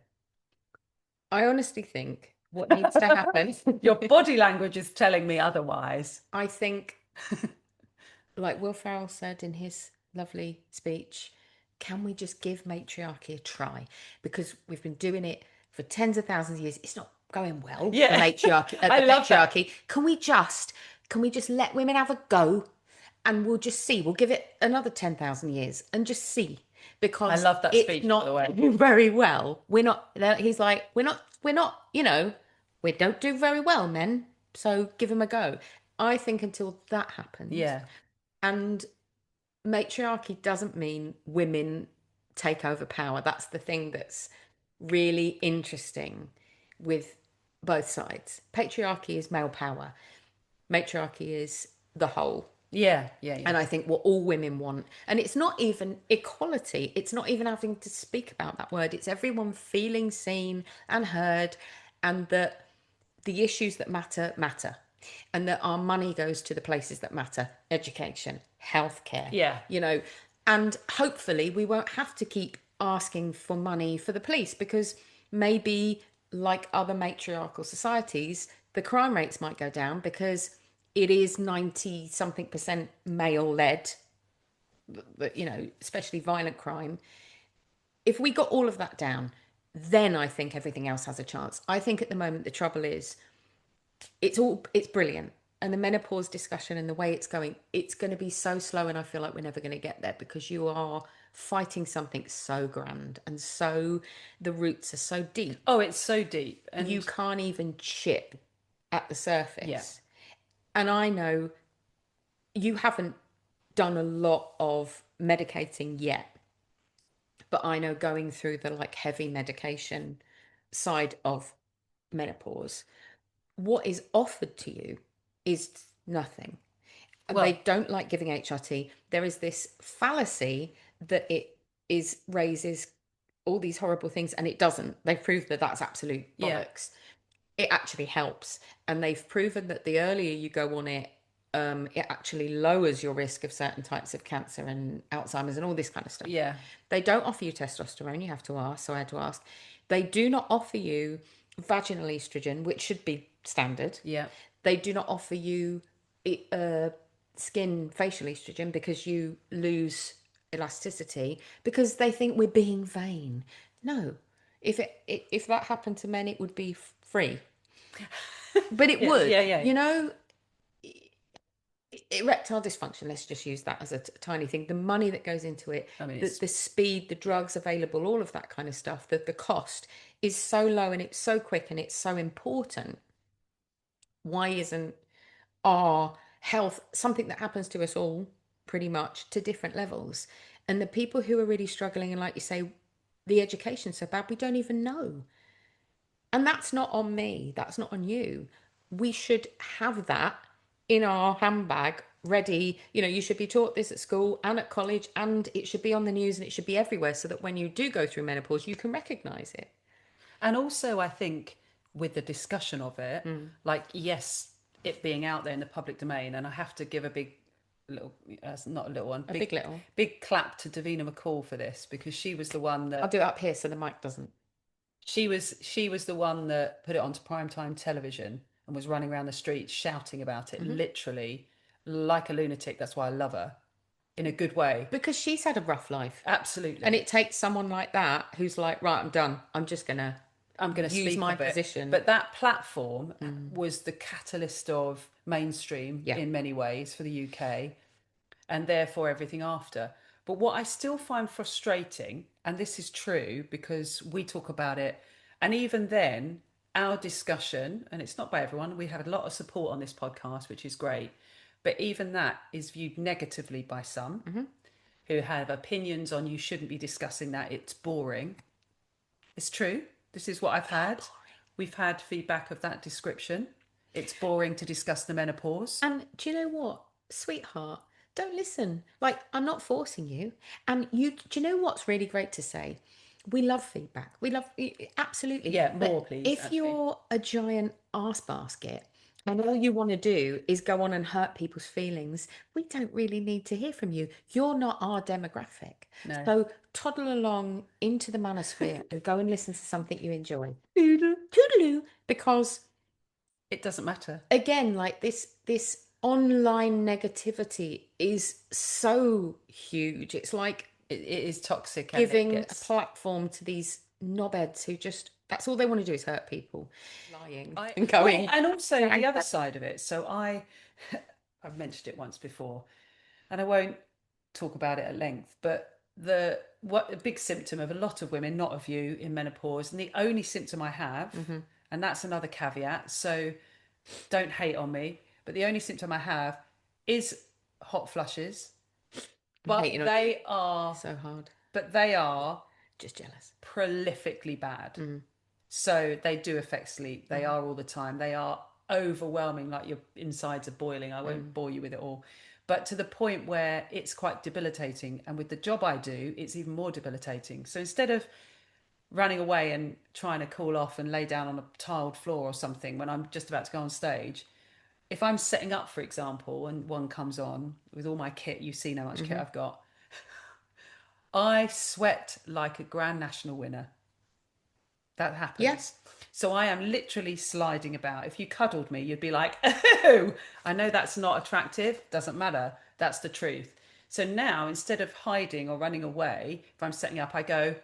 I honestly think what needs to happen. Your body language is telling me otherwise. I think, like Will Ferrell said in his lovely speech, can we just give matriarchy a try? Because we've been doing it for tens of thousands of years. It's not going well. Yeah. The matriarchy. I love that. patriarchy. Can we just let women have a go, and we'll just see. We'll give it another 10,000 years and just see. Because I love that it's speech, by not the way. doing very well. We're not. He's like, we're not. We don't do very well, men. So give them a go. I think until that happens, Yeah. and matriarchy doesn't mean women take over power. That's the thing that's really interesting with both sides. Patriarchy is male power. Matriarchy is the whole. Yeah. And I think what all women want, and it's not even equality, it's not even having to speak about that word, it's everyone feeling seen and heard, and that the issues that matter, and that our money goes to the places that matter: education, healthcare. Yeah. And hopefully we won't have to keep asking for money for the police, because maybe, like other matriarchal societies, the crime rates might go down because it is 90 something percent male led, especially violent crime. If we got all of that down, then I think everything else has a chance. I think at the moment the trouble is, it's brilliant, and the menopause discussion and the way it's going to be so slow, and I feel like we're never going to get there, because you are fighting something so grand, and so the roots are so deep. Oh, it's so deep, and you can't even chip at the surface. Yeah. And I know you haven't done a lot of medicating yet, but I know going through the heavy medication side of menopause, what is offered to you is nothing. And they don't like giving HRT. There is this fallacy that it raises all these horrible things, and it doesn't. They've proved that that's absolute bollocks. It actually helps, and they've proven that the earlier you go on it, it actually lowers your risk of certain types of cancer and Alzheimer's and all this kind of stuff. Yeah. They don't offer you testosterone. You have to ask. So I had to ask. They do not offer you vaginal estrogen, which should be standard. Yeah. They do not offer you skin facial estrogen, because you lose elasticity, because they think we're being vain. No. If that happened to men, it would be free. But it would. Yeah. Erectile dysfunction, let's just use that as a tiny thing. The money that goes into it, the speed, the drugs available, all of that kind of stuff, the cost is so low, and it's so quick, and it's so important. Why isn't our health something that happens to us all, pretty much, to different levels? And the people who are really struggling, and like you say, the education's so bad, we don't even know. And that's not on me, that's not on you. We should have that in our handbag ready. You should be taught this at school and at college, and it should be on the news, and it should be everywhere, so that when you do go through menopause, you can recognize it. And also, I think with the discussion of it, yes, it being out there in the public domain, and I have to give a big little, not a little one, big clap to Davina McCall for this, because she was the one that, I'll do it up here so the mic doesn't. She was the one that put it onto primetime television and was running around the streets shouting about it, literally like a lunatic. That's why I love her, in a good way. Because she's had a rough life. Absolutely. And it takes someone like that who's like, right, I'm done. I'm going to use my position. But that platform was the catalyst of mainstream in many ways for the UK, and therefore everything after. But what I still find frustrating, and this is true because we talk about it, and even then, our discussion, and it's not by everyone, we have a lot of support on this podcast, which is great, but even that is viewed negatively by some who have opinions on you shouldn't be discussing that, it's boring. It's true. This is what I've had. We've had feedback of that description. It's boring to discuss the menopause. And do you know what, sweetheart? Don't listen. Like, I'm not forcing you. And do you know what's really great to say? We love feedback. We love, absolutely. Yeah, But more, please, if actually. you're a giant arse basket and all you want to do is go on and hurt people's feelings, we don't really need to hear from you. You're not our demographic. No. So toddle along into the manosphere and go and listen to something you enjoy. Toodaloo. Because It doesn't matter. again, like this online negativity is so huge. It's like It is toxic. giving and a platform to these knobheads who just, that's all they want to do is hurt people, lying and going. Well, and also "Thank the other you." side of it. So I've mentioned it once before, and I won't talk about it at length, but a big symptom of a lot of women, not of you, in menopause, and the only symptom I have, and that's another caveat, so don't hate on me, but the only symptom I have is hot flushes, but hating on they are So hard. Just jealous. prolifically bad. So they do affect sleep. They are all the time. They are overwhelming, like your insides are boiling. I won't bore you with it all. But to the point where it's quite debilitating. And with the job I do, it's even more debilitating. So instead of running away and trying to cool off and lay down on a tiled floor or something when I'm just about to go on stage, if I'm setting up, for example, and one comes on with all my kit, you've seen how much kit I've got, I sweat like a Grand National winner. That happens. Yes. So I am literally sliding about. If you cuddled me, you'd be like, oh, I know that's not attractive. Doesn't matter. That's the truth. So now, instead of hiding or running away, if I'm setting up, I go,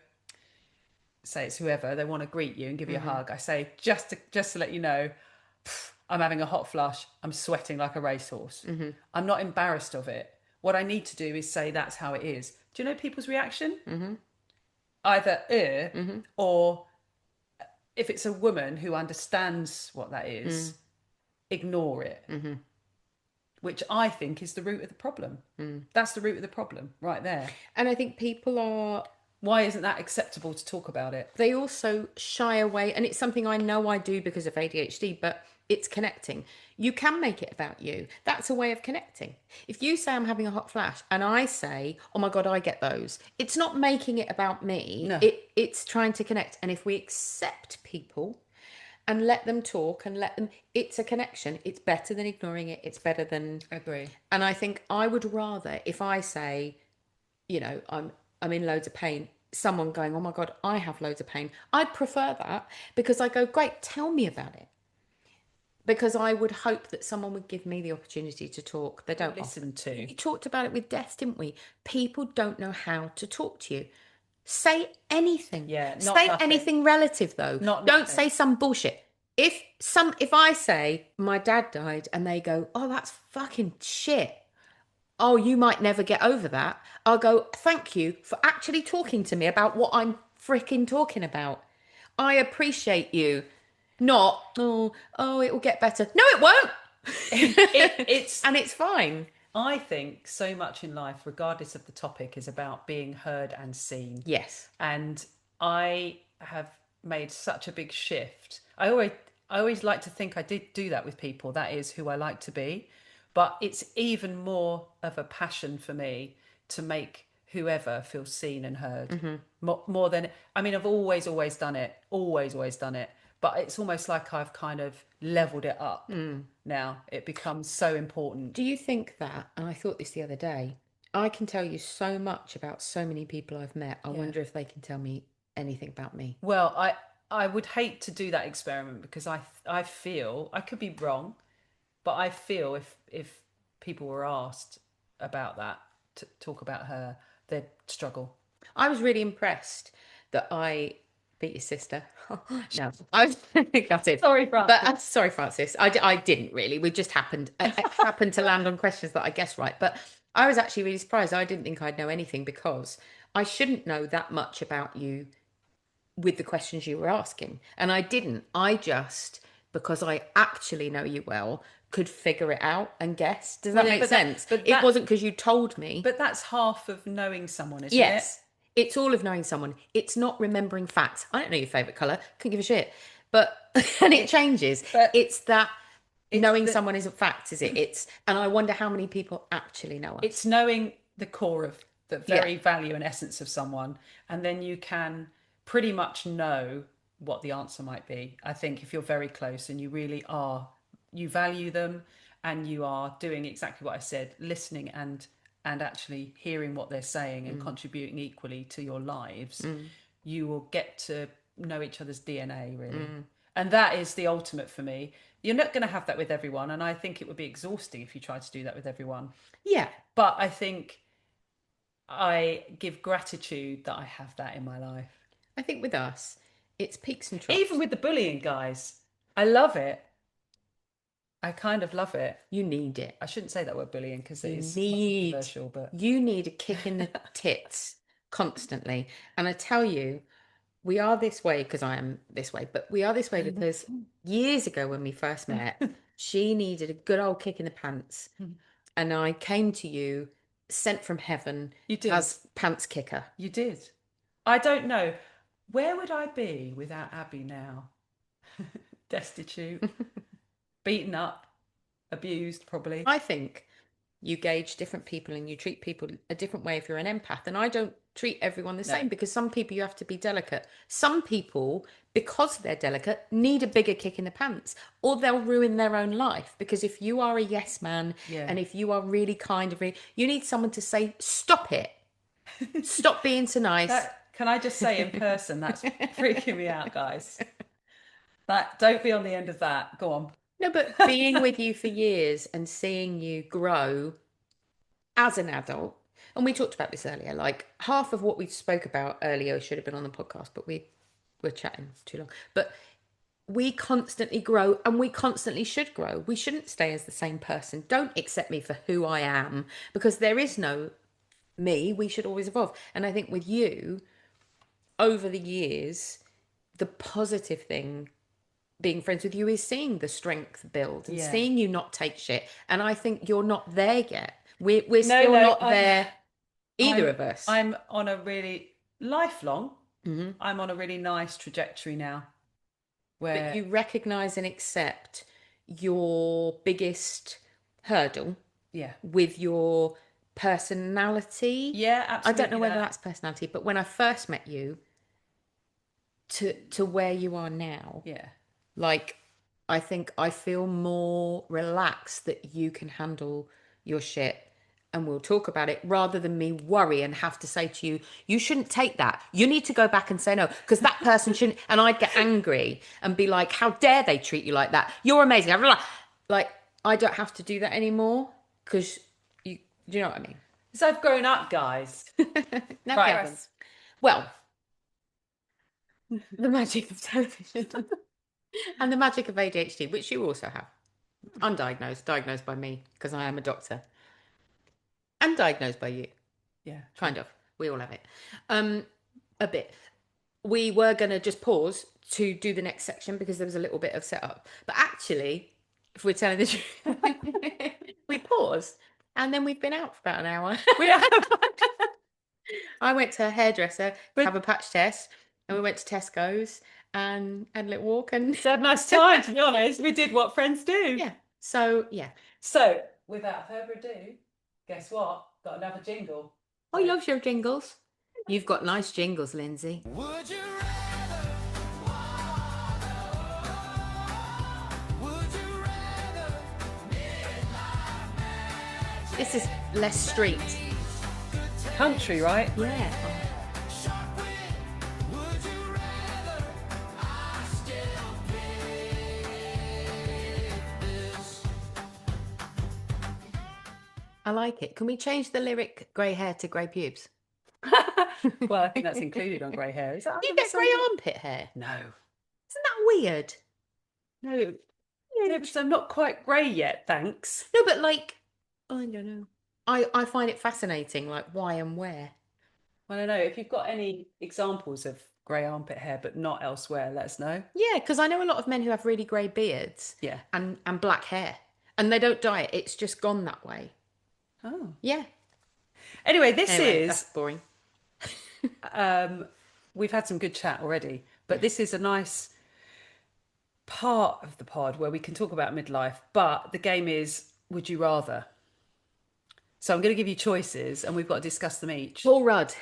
say it's whoever, they want to greet you and give you a hug. I say, just to let you know, I'm having a hot flush. I'm sweating like a racehorse. I'm not embarrassed of it. What I need to do is say that's how it is. Do you know people's reaction? Either or if it's a woman who understands what that is, ignore it. Which I think is the root of the problem. That's the root of the problem right there. And I think people are, Why isn't that acceptable to talk about it? they also shy away, and it's something I know I do because of ADHD, but it's connecting. You can make it about you. That's a way of connecting. If you say I'm having a hot flash and I say, oh my God, I get those, it's not making it about me. No. It's trying to connect. And if we accept people and let them talk and let them, it's a connection. It's better than ignoring it. It's better than. Agree. And I think I would rather, if I say, you know, I'm in loads of pain, someone going, oh my God, I have loads of pain. I'd prefer that because I go, great, tell me about it. Because I would hope that someone would give me the opportunity to talk. They don't Listen to. We talked about it with Des, didn't we? People don't know how to talk to you. Say anything. Yeah, not say nothing. anything relative though. Not don't nothing. say some bullshit. If I say my dad died and they go, oh, that's fucking shit. Oh, you might never get over that. I'll go, thank you for actually talking to me about what I'm freaking talking about. I appreciate you. Not, it will get better. No, it won't. It's And it's fine. I think so much in life, regardless of the topic, is about being heard and seen. Yes. And I have made such a big shift. I always like to think I did do that with people. That is who I like to be. But it's even more of a passion for me to make whoever feel seen and heard. More than, I mean, I've always done it. Always done it. But it's almost like I've kind of leveled it up now. It becomes so important. Do you think that, and I thought this the other day, I can tell you so much about so many people I've met. I wonder if they can tell me anything about me. Well, I would hate to do that experiment because I feel, I could be wrong, but I feel if people were asked about that, to talk about her, they'd struggle. I was really impressed that I beat your sister. No, I was gutted. Sorry, Francis. But sorry, Francis. I didn't really. We just happened to land on questions that I guessed right. But I was actually really surprised. I didn't think I'd know anything because I shouldn't know that much about you with the questions you were asking. And I didn't. I just, because I actually know you well, could figure it out and guess. Does that Well, yeah, make but that- sense? but It that- wasn't because you told me. But that's half of knowing someone, isn't Yes. It's all of knowing someone. It's not remembering facts. I don't know your favorite color. Couldn't give a shit. But and it changes. but It's that it's knowing the- someone isn't facts, is it? It's and I wonder how many people actually know us. It's knowing the core of the Yeah. very value and essence of someone, and then you can pretty much know what the answer might be. I think if you're very close and you really are, you value them, and you are doing exactly what I said, listening and actually hearing what they're saying and contributing equally to your lives, you will get to know each other's DNA really. And that is the ultimate for me. You're not going to have that with everyone, and I think it would be exhausting if you tried to do that with everyone. Yeah. But I think I give gratitude that I have that in my life. I think with us, it's peaks and troughs. Even with the bullying guys, I love it. I kind of love it. You need it. I shouldn't say that word bullying because it is Need controversial, but you need a kick in the tits constantly. And I tell you, we are this way because I am this way, but we are this way because years ago when we first met, she needed a good old kick in the pants. And I came to you, sent from heaven, You did. as pants kicker. you did. I don't know. Where would I be without Abby now? Destitute, beaten up, abused, probably. I think you gauge different people and you treat people a different way if you're an empath. And I don't treat everyone the same because some people you have to be delicate. Some people, because they're delicate, need a bigger kick in the pants or they'll ruin their own life. Because if you are a yes man and if you are really kind of, you need someone to say, stop it. Stop being so nice. Can I just say in person, that's freaking me out, guys. Don't be on the end of that. Go on. No, but being with you for years and seeing you grow as an adult, and we talked about this earlier, like half of what we spoke about earlier should have been on the podcast, but we were chatting too long. But we constantly grow and we constantly should grow. We shouldn't stay as the same person. Don't accept me for who I am because there is no me. We should always evolve. And I think with you, over the years, the positive thing being friends with you is seeing the strength build and seeing you not take shit. And I think you're not there yet. We're still not there, either of us. I'm on a really lifelong. I'm on a really nice trajectory now. Where But you recognise and accept your biggest hurdle with your personality. Yeah, absolutely. I don't know whether that's personality, but when I first met you to where you are now, like I think I feel more relaxed that you can handle your shit and we'll talk about it rather than me worry and have to say to you, you shouldn't take that. You need to go back and say no because that person shouldn't. And I'd get angry and be like, how dare they treat you like that? You're amazing. Like, I don't have to do that anymore because do you know what I mean? So I've grown up, guys. No, Right, Karen. Well, the magic of television and the magic of ADHD, which you also have. Undiagnosed, diagnosed by me because I am a doctor. And diagnosed by you. Yeah. Kind of. We all have it. A bit. We were going to just pause to do the next section because there was a little bit of setup. But actually, if we're telling the truth, we paused and then we've been out for about an hour. I went to a hairdresser to have a patch test and we went to Tesco's and had a little walk and It's a nice time, to be honest. We did what friends do. yeah. So, yeah. So, without further ado, guess what? Got another jingle. I love your jingles. You've got nice jingles, Lindsay. Would you rather? Would you rather? This is less street. Country, right? Yeah. Sharp wit? Would you rather? I still pick this. I like it. Can we change the lyric grey hair to grey pubes? Well, I think that's included on grey hair. Is that Do you get grey armpit hair? No. Isn't that weird? No. Yeah, because I'm not quite grey yet, thanks. No, but like, I don't know. I find it fascinating, like why and where. I don't know. If you've got any examples of grey armpit hair, but not elsewhere, let us know. Yeah, because I know a lot of men who have really grey beards. Yeah. And black hair, and they don't dye it. It's just gone that way. Oh. Yeah. Anyway, That's boring. we've had some good chat already, but this is a nice part of the pod where we can talk about midlife, but the game is would you rather? So I'm going to give you choices and we've got to discuss them each. Paul Rudd.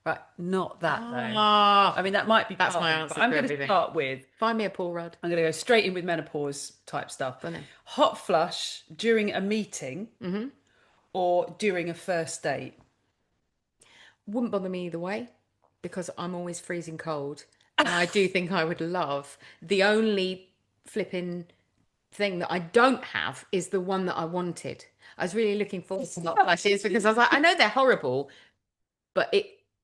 Right, not that though. Ah, I mean, that might be that's part my of it, answer but I'm to going to everything. start with, Find me a Paul Rudd. I'm going to go straight in with menopause type stuff. Go on then. Hot flush during a meeting or during a first date? Wouldn't bother me either way because I'm always freezing cold. And I do think I would love the only flipping thing that I don't have is the one that I wanted. I was really looking forward to hot flashes because I was like, I know they're horrible, but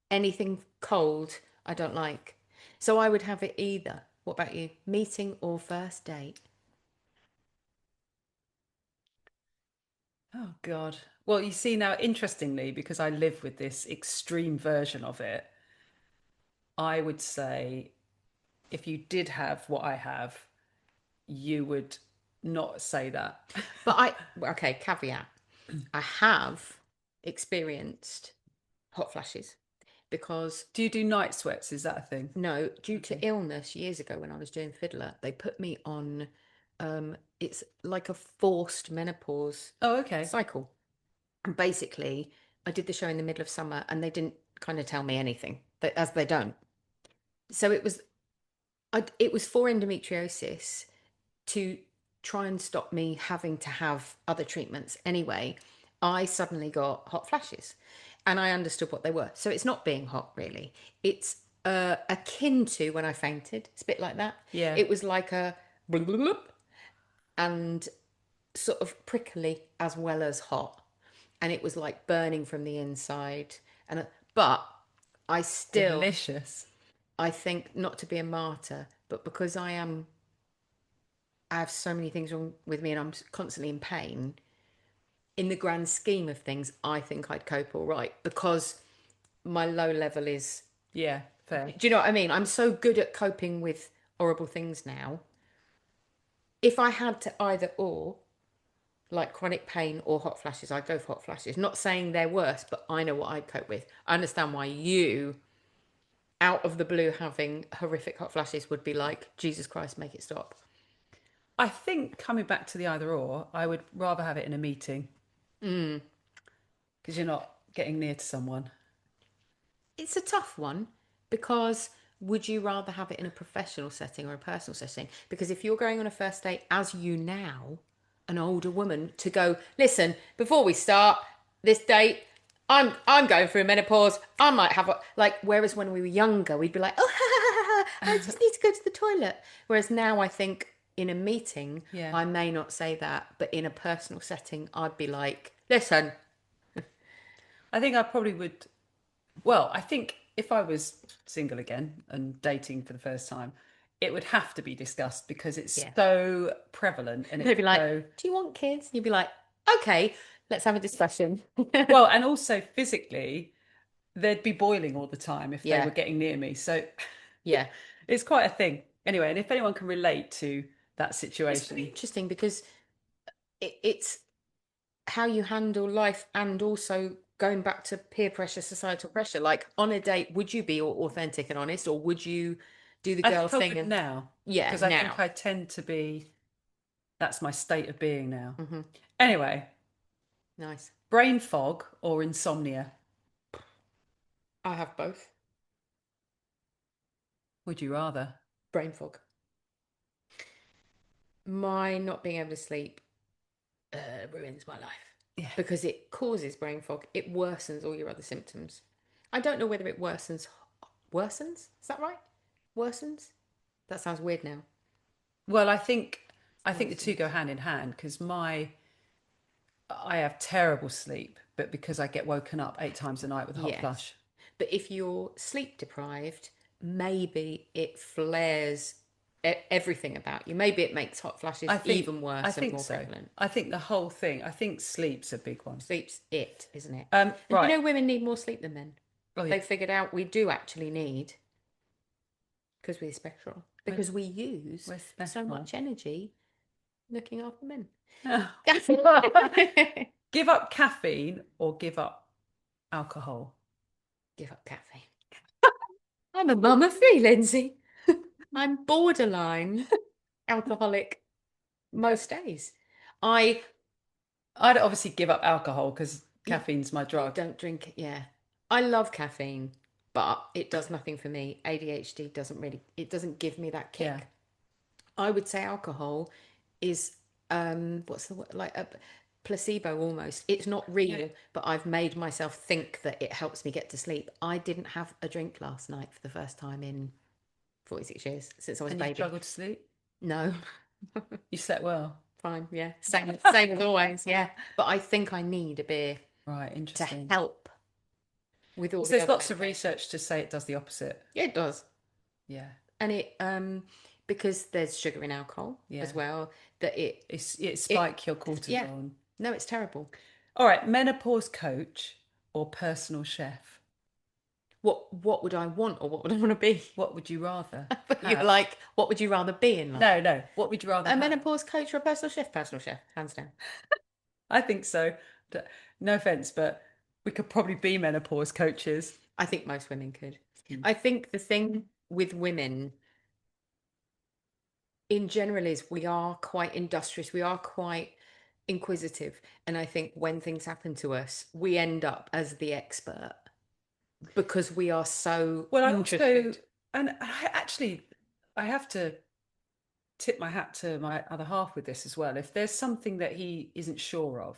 anything cold I don't like. So I would have it either. What about you? Meeting or first date? Oh God. Well, you see now, interestingly, because I live with this extreme version of it, I would say if you did have what I have, you would not say that. But okay, caveat. I have experienced hot flashes because Do you do night sweats? Is that a thing? no, due to illness years ago when I was doing Fiddler, they put me on it's like a forced menopause Oh, okay. cycle. And basically, I did the show in the middle of summer and they didn't kind of tell me anything, as they don't. So it was for endometriosis to try and stop me having to have other treatments. Anyway, I suddenly got hot flashes and I understood what they were. So it's not being hot, really. It's akin to when I fainted. It's a bit like that. Yeah. It was like a blub, blub, blub, and sort of prickly as well as hot. And it was like burning from the inside. But I still, Delicious. I think, not to be a martyr, but because I have so many things wrong with me and I'm constantly in pain. In the grand scheme of things, I think I'd cope all right because my low level is. Yeah, fair. Do you know what I mean? I'm so good at coping with horrible things now. If I had to either or, like chronic pain or hot flashes, I'd go for hot flashes. Not saying they're worse, but I know what I'd cope with. I understand why you, out of the blue, having horrific hot flashes would be like, Jesus Christ, make it stop. I think coming back to the either or, I would rather have it in a meeting. Because you're not getting near to someone. It's a tough one because would you rather have it in a professional setting or a personal setting? Because if you're going on a first date as you now, an older woman, to go, listen, before we start this date, I'm going through menopause. I might have whereas when we were younger, we'd be like, oh, I just need to go to the toilet. Whereas now I think in a meeting, Yeah. I may not say that, but in a personal setting, I'd be like, listen. I think I probably would. Well, I think if I was single again and dating for the first time, it would have to be discussed because it's so prevalent. And They'd be like, so, do you want kids? You'd be like, okay, let's have a discussion. well, and also physically, they'd be boiling all the time if they Yeah. were getting near me. So Yeah. it's quite a thing. Anyway, and if anyone can relate to that It's situation, really interesting because it's how you handle life and also going back to peer pressure, societal pressure. Like on a date, would you be authentic and honest or would you do the I girl think I thing? would now. Yeah, Because I now. think I tend to be, that's my state of being now. Mhm. Anyway, Nice. brain fog or insomnia? I have both. Would you rather? Brain fog. My not being able to sleep ruins my life. Yeah. Because it causes brain fog. It worsens all your other symptoms. I don't know whether it worsens. Worsens? Is that right? Worsens? That sounds weird now. Well, I think the two go hand in hand because I have terrible sleep, but because I get woken up 8 times a night with a hot Yes. flush. But if you're sleep deprived, maybe it flares everything about you. Maybe it makes hot flashes even worse and more prevalent. I think the whole thing. I think sleep's a big one. Sleep's it, isn't it? Right. You know, women need more sleep than men. Oh, yeah. They've figured out we do actually need Because we're special. Because we use we're so special. much energy looking after men. Give up caffeine or give up alcohol? Give up caffeine. I'm a mum of three, Lindsay. I'm borderline alcoholic most days. I'd obviously give up alcohol because caffeine's my drug. Don't drink it. Yeah. I love caffeine, but it does nothing for me. ADHD it doesn't give me that kick. Yeah. I would say alcohol is, what's the word? Like a placebo almost. It's not real, but I've made myself think that it helps me get to sleep. I didn't have a drink last night for the first time in 46 years since I was a And you baby. struggled to sleep? No. You slept well? Fine, yeah. Same as always, yeah. But I think I need a beer Right, to interesting. help with all the There's other lots of medication. research to say it does the opposite. Yeah, it does. Yeah. And it because there's sugar in alcohol as well, that it spike your cortisol. Yeah. No, it's terrible. All right, menopause coach or personal chef? What would I want, or what would I want to be? What would you rather? You're like, what would you rather be in life? No. What would you rather A have? menopause coach or a personal chef? Personal chef, hands down. I think so. No offense, but we could probably be menopause coaches. I think most women could. I think the thing with women in general is we are quite industrious, we are quite inquisitive, and I think when things happen to us, we end up as the expert because we are so interested. I have to tip my hat to my other half with this as well. If there's something that he isn't sure of,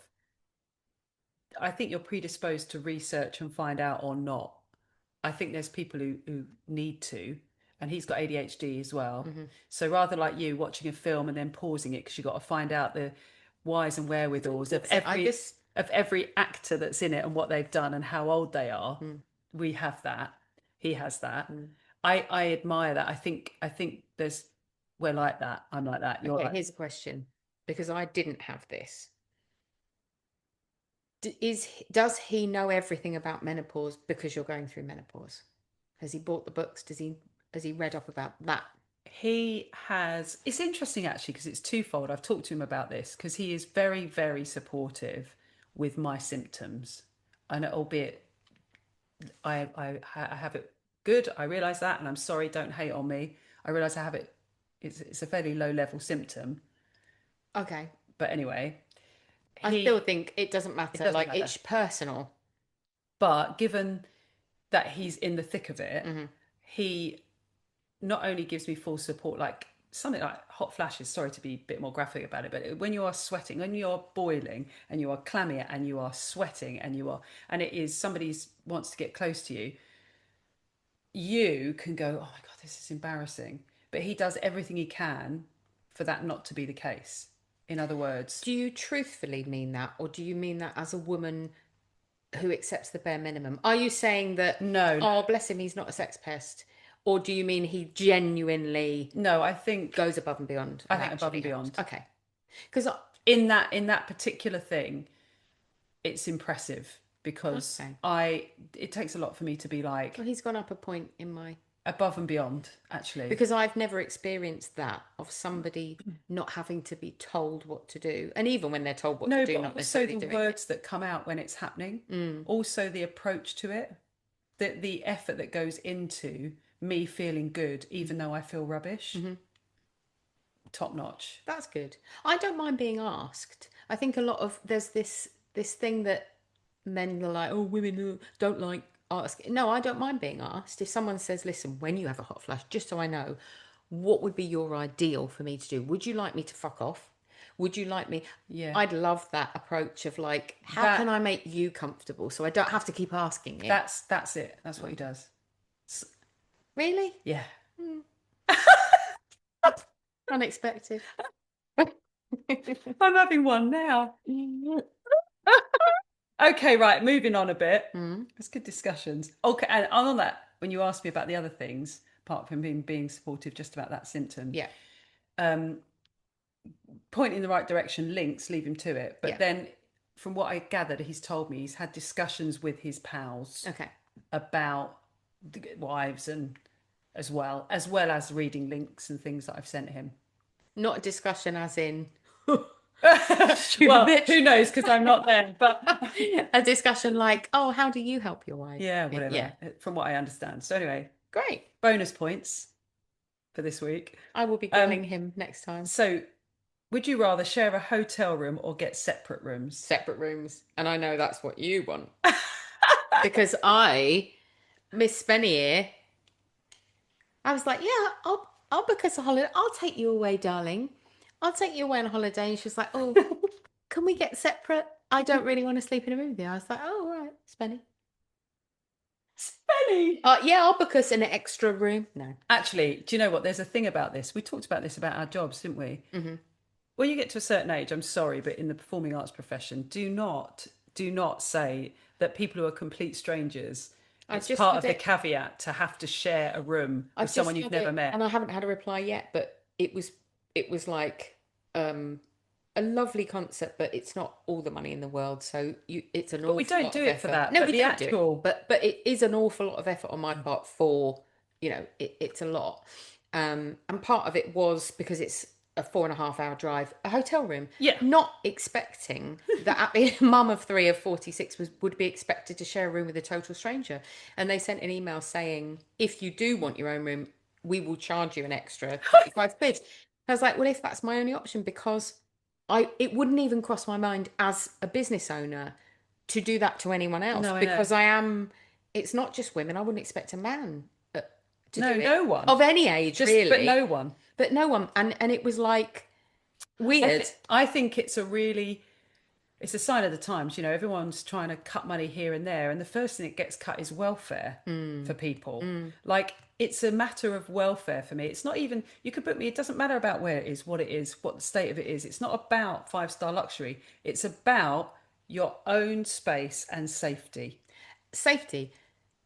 I think you're predisposed to research and find out or not. I think there's people who need to, and he's got ADHD as well. So rather like you watching a film and then pausing it because you've got to find out the whys and wherewithals of every actor that's in it and what they've done and how old they are. We have that. He has that. I admire that. I think we're like that. I'm like that. You're Okay, like here's a question, because I didn't have this. Does he know everything about menopause because you're going through menopause? Has he bought the books? Has he read up about that? He has. It's interesting actually because it's twofold. I've talked to him about this because he is very, very supportive with my symptoms, and albeit I have it good. I realise that, and I'm sorry. Don't hate on me. I realise I have it. It's a fairly low level symptom, Okay. but anyway, I still think it doesn't matter. doesn't Like, matter. it's personal. But given that he's in the thick of it, he not only gives me full support, like something like hot flashes. Sorry to be a bit more graphic about it, but when you are sweating, when you are boiling, and you are clammy, and you are sweating, and it is somebody wants to get close to you, you can go, oh my god, this is embarrassing. But he does everything he can for that not to be the case. In other words, Do you truthfully mean that, or do you mean that as a woman who accepts the bare minimum? Are you saying that, no, oh, bless him, he's not a sex pest? Or do you mean he genuinely no, I think goes above and beyond? I think above and beyond. Okay. Because In that particular thing, it's impressive because it takes a lot for me to be like he's gone up a point in my above and beyond, actually. because I've never experienced that, of somebody not having to be told what to do, and even when they're told what to do, but not also necessarily the doing it. words that come out when it's happening, also the approach to it, the effort that goes into me feeling good, even though I feel rubbish. Top notch. That's good. I don't mind being asked. I think a lot of there's this thing that men are like, oh, women don't like asking. No, I don't mind being asked. If someone says, listen, when you have a hot flash, just so I know, what would be your ideal for me to do? Would you like me to fuck off? Would you like me? Yeah. I'd love that approach of like, how can I make you comfortable so I don't have to keep asking you? That's it. That's what he does. Really? Yeah. Unexpected. I'm having one now. Okay, right. Moving on a bit. It's good discussions. Okay, and on that, when you asked me about the other things, apart from being supportive just about that symptom, Yeah. point in the right direction, links, leave him to it. But Yeah. then, from what I gathered, he's told me he's had discussions with his pals Okay. about the wives and as well as reading links and things that I've sent him. Not a discussion as in Well, bitch. who knows, because I'm not there, but a discussion like, oh, how do you help your wife? yeah, whatever. Yeah. From what I understand. So anyway, Great. bonus points for this week. I will be grilling him next time. So, would you rather share a hotel room or get separate rooms? Separate rooms. And I know that's what you want. Because Miss Spenier, I was like, yeah, I'll book us a holiday. I'll take you away, darling. I'll take you away on holiday. And she was like, oh, can we get separate? I don't really want to sleep in a room with you. I was like, oh, all right, Spenny. Spenny. Yeah, I'll book us an extra room. No. Actually, do you know what? There's a thing about this. We talked about this about our jobs, didn't we? Mm-hmm. When you get to a certain age, I'm sorry, but in the performing arts profession, do not say that people who are complete strangers, it's part of the caveat to have to share a room with someone you've never met. And I haven't had a reply yet, but it was like a lovely concept, but it's not all the money in the world. So it's an awful lot. But we don't do it for that. No, we don't do it. But it is an awful lot of effort on my part for, it's a lot. And part of it was because it's a 4.5-hour drive, a hotel room. Yeah. Not expecting that a mum of 3 of 46 would be expected to share a room with a total stranger. And they sent an email saying, if you do want your own room, we will charge you an extra 35 quid. I was like, well, if that's my only option, because it wouldn't even cross my mind as a business owner to do that to anyone else. No, because it's not just women. I wouldn't expect a man to do it. No one. Of any age, really. But no one. But no one. And it was like weird. I think it's a sign of the times. Everyone's trying to cut money here and there. And the first thing that gets cut is welfare for people. Like, it's a matter of welfare for me. It's not even, you could book me, it doesn't matter about where it is, what the state of it is. It's not about 5-star luxury. It's about your own space and safety. Safety.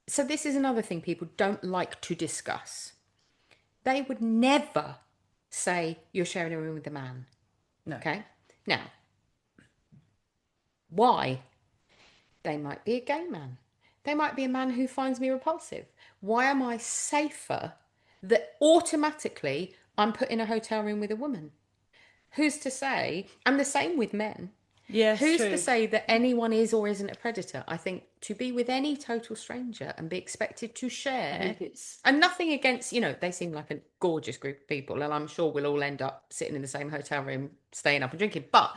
So this is another thing people don't like to discuss. They would never say you're sharing a room with a man. No. Okay? Now, why? They might be a gay man. They might be a man who finds me repulsive. Why am I safer that automatically I'm put in a hotel room with a woman? Who's to say? And the same with men. Yes, Who's true. to say that anyone is or isn't a predator? I think to be with any total stranger and be expected to share, and nothing against, they seem like a gorgeous group of people, and I'm sure we'll all end up sitting in the same hotel room, staying up and drinking, but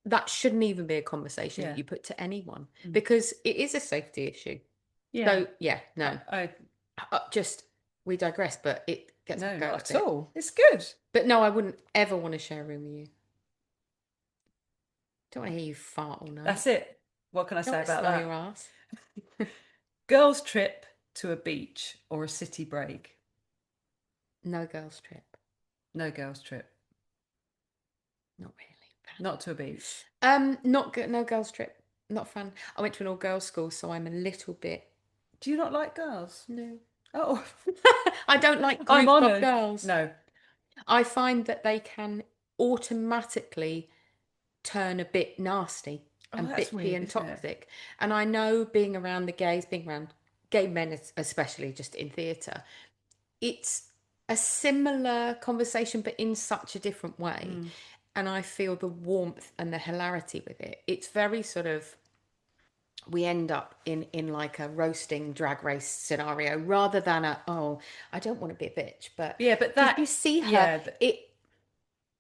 that shouldn't even be a conversation that you put to anyone, because it is a safety issue. Yeah. So, yeah, no. We digress, but it gets no, not at all. It's good. But no, I wouldn't ever want to share a room with you. Don't want to hear you fart all night. That's it. What can I say about that? Your ass. Girls' trip to a beach or a city break? No girls' trip. No girls' trip. Not really. Not to a beach. No girls' trip. Not fun. I went to an all-girls school, so I'm a little bit. Do you not like girls? No. Oh. I don't like group of girls. No. I find that they can automatically turn a bit nasty and bitchy and toxic. And I know being around the gays, being around gay men especially, just in theatre, it's a similar conversation but in such a different way. And I feel the warmth and the hilarity with it. It's very sort of, we end up in like a roasting drag race scenario rather than I don't want to be a bitch, but yeah, but that you see her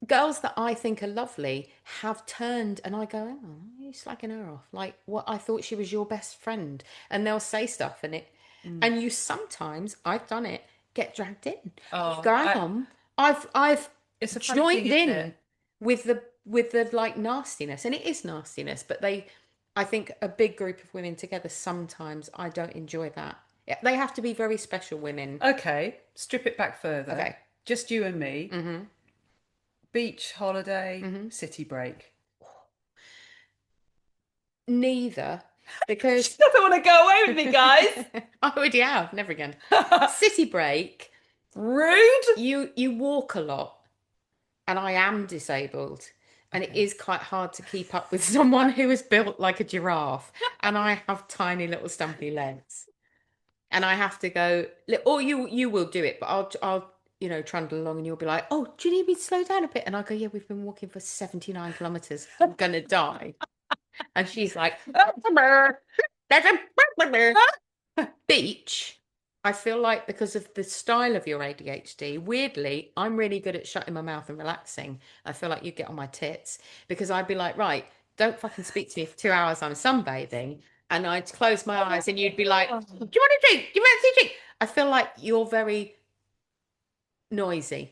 girls that I think are lovely have turned, and I go, oh, you're slagging her off. Like, what? I thought she was your best friend. And they'll say stuff, and you sometimes, I've done it, get dragged in. I've joined in with the like nastiness, and it is nastiness, but I think a big group of women together, sometimes I don't enjoy that. They have to be very special women. Okay, strip it back further. Okay. Just you and me. Beach holiday, city break. Neither, because she doesn't want to go away with me, guys. I already have. Never again. City break. Rude. You walk a lot, and I am disabled, and it is quite hard to keep up with someone who is built like a giraffe, and I have tiny little stumpy legs. and I have to go, or you will do it, but I'll trundle along, and you'll be like, "Oh, do you need me to slow down a bit?" And I go, "Yeah, we've been walking for 79 kilometers. I'm gonna die." And she's like, "Beach." I feel like because of the style of your ADHD, weirdly, I'm really good at shutting my mouth and relaxing. I feel like you get on my tits because I'd be like, "Right, don't fucking speak to me for 2 hours. I'm sunbathing." And I'd close my eyes and you'd be like, "Do you want a drink? Do you want a drink?" I feel like you're very noisy.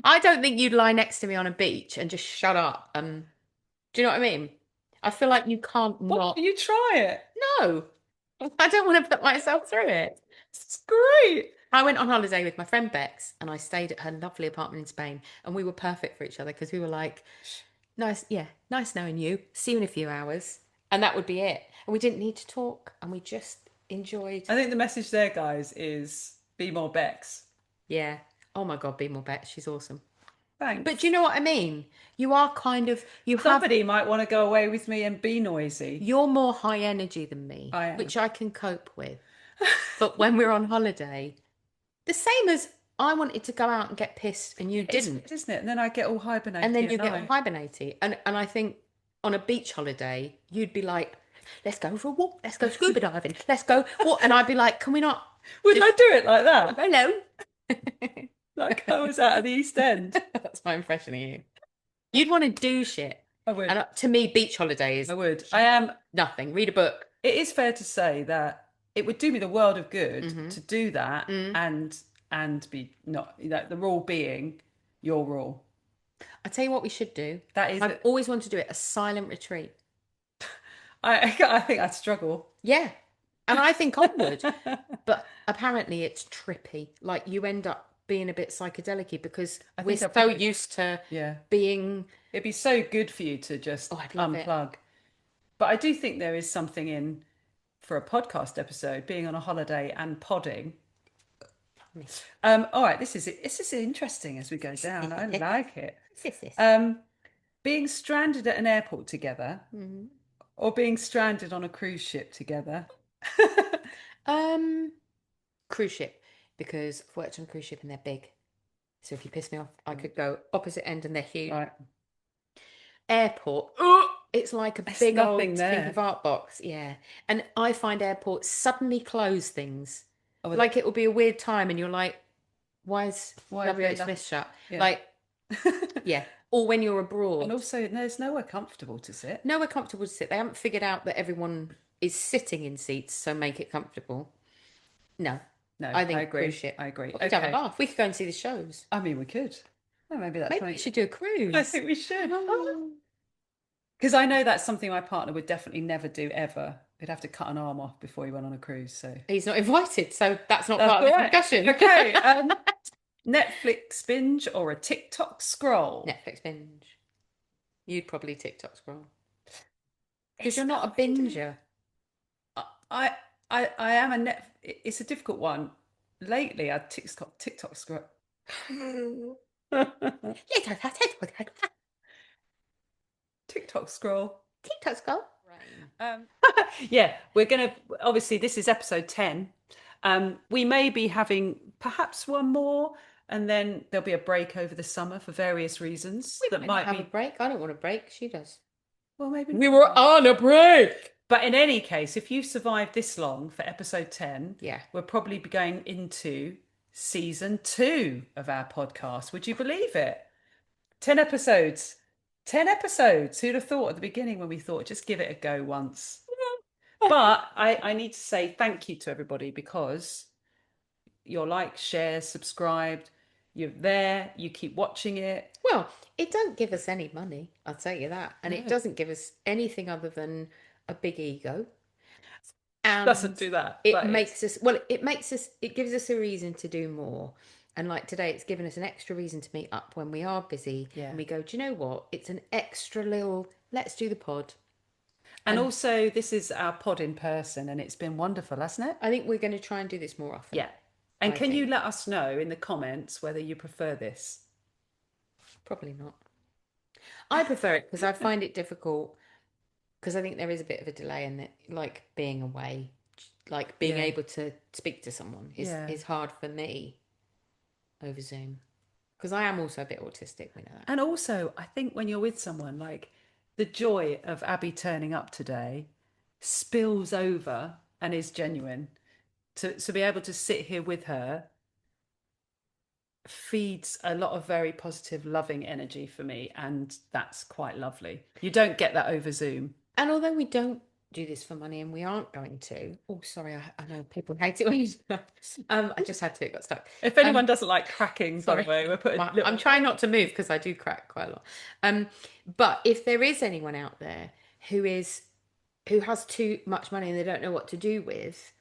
I don't think you'd lie next to me on a beach and just shut up. Do you know what I mean? I feel like you can't not. You try it. No, I don't want to put myself through it. It's great. I went on holiday with my friend Bex and I stayed at her lovely apartment in Spain, and we were perfect for each other because we were like, nice, yeah, nice knowing you. See you in a few hours. And that would be it. And we didn't need to talk, and we just enjoyed. I think the message there, guys, is be more Bex. Yeah. Oh my God, be more Bex. She's awesome. Thanks. But do you know what I mean? You are kind of, Somebody might want to go away with me and be noisy. you're more high energy than me, I am. which I can cope with. But when we're on holiday, the same as I wanted to go out and get pissed and you didn't. It's, isn't it? And then I get all hibernated. And then you at get night. hibernating. And I think on a beach holiday, you'd be like, "Let's go for a walk. Let's go scuba diving. Let's go walk." And I'd be like, "Can we not?" Would I do it like that? Hello. Like I was out of the East End. That's my impression of you. You'd want to do shit. I would. And to me, beach holidays, I would. I am. nothing. Read a book. It is fair to say that it would do me the world of good Mm-hmm. to do that and be not the rule being your rule. I tell you what we should do. That is. I've always wanted to do it, a silent retreat. I think I'd struggle. Yeah. And I think I would. But apparently it's trippy. Like you end up being a bit psychedelic because we're think so used to Yeah. being. It'd be so good for you to just I'd love it. unplug. But I do think there is something in for a podcast episode, being on a holiday and podding. All right, this is interesting as we go down. I like it. Being stranded at an airport together or being stranded on a cruise ship together. Cruise ship, because I've worked on a cruise ship and they're big. So if you piss me off, I could go opposite end and they're huge. Right. Airport, it's like a big old nothing there. think of art box. Yeah. And I find airports suddenly close things. Oh, Like it will be a weird time and you're like, why is have they WH done- Smith shut? Yeah. Like, yeah. Or when you're abroad. And also, there's nowhere comfortable to sit. Nowhere comfortable to sit. They haven't figured out that everyone is sitting in seats, so make it comfortable. No. No, I think agree. cruise ship. I agree. We could have a laugh. We could go and see the shows. I mean, we could. Well, maybe that's Maybe something. we should do a cruise. I think we should. Because I know that's something my partner would definitely never do ever. He'd have to cut an arm off before he went on a cruise. So He's not invited, so that's not part of the discussion. Okay. Netflix binge or a TikTok scroll? Netflix binge. You'd probably TikTok scroll. Because you're not a binger. I am a net. It's a difficult one. Lately, I TikTok scroll. TikTok scroll. TikTok scroll. Yeah, we're gonna. Obviously, this is episode 10. We may be having perhaps one more, and then there'll be a break over the summer for various reasons. We that might might have be. a break. I don't want a break. She does. Well, maybe We were on a break. But in any case, if you've survived this long for episode 10, Yeah. we'll probably be going into season 2 of our podcast. Would you believe it? 10 episodes. 10 episodes. Who'd have thought at the beginning when we thought just give it a go once? But I need to say thank you to everybody because you're like, share, subscribed, you're there, you keep watching it. Well, it don't give us any money, I'll tell you that. And it doesn't give us anything other than a big ego. And Doesn't do that. It but makes us, it gives us a reason to do more. And like today, it's given us an extra reason to meet up when we are busy. Yeah. And we go, do you know what? It's an extra little, let's do the pod. And also, this is our pod in person, and it's been wonderful, hasn't it? I think we're going to try and do this more often. Yeah. And I can you think. let us know in the comments whether you prefer this? Probably not. I prefer it because I find it difficult because I think there is a bit of a delay in it, like being away. like being Yeah. able to speak to someone Yeah. is hard for me over Zoom, because I am also a bit autistic. We know that. And also, I think when you're with someone, like the joy of Abby turning up today spills over and is genuine. To be able to sit here with her feeds a lot of very positive, loving energy for me. And that's quite lovely. You don't get that over Zoom. And although we don't do this for money, and we aren't going to. Oh, sorry, I know people hate it when you do that. I just had to. It got stuck. If anyone doesn't like cracking, by Sorry. the way, we're putting little... I'm trying not to move because I do crack quite a lot. But if there is anyone out there who has too much money and they don't know what to do with,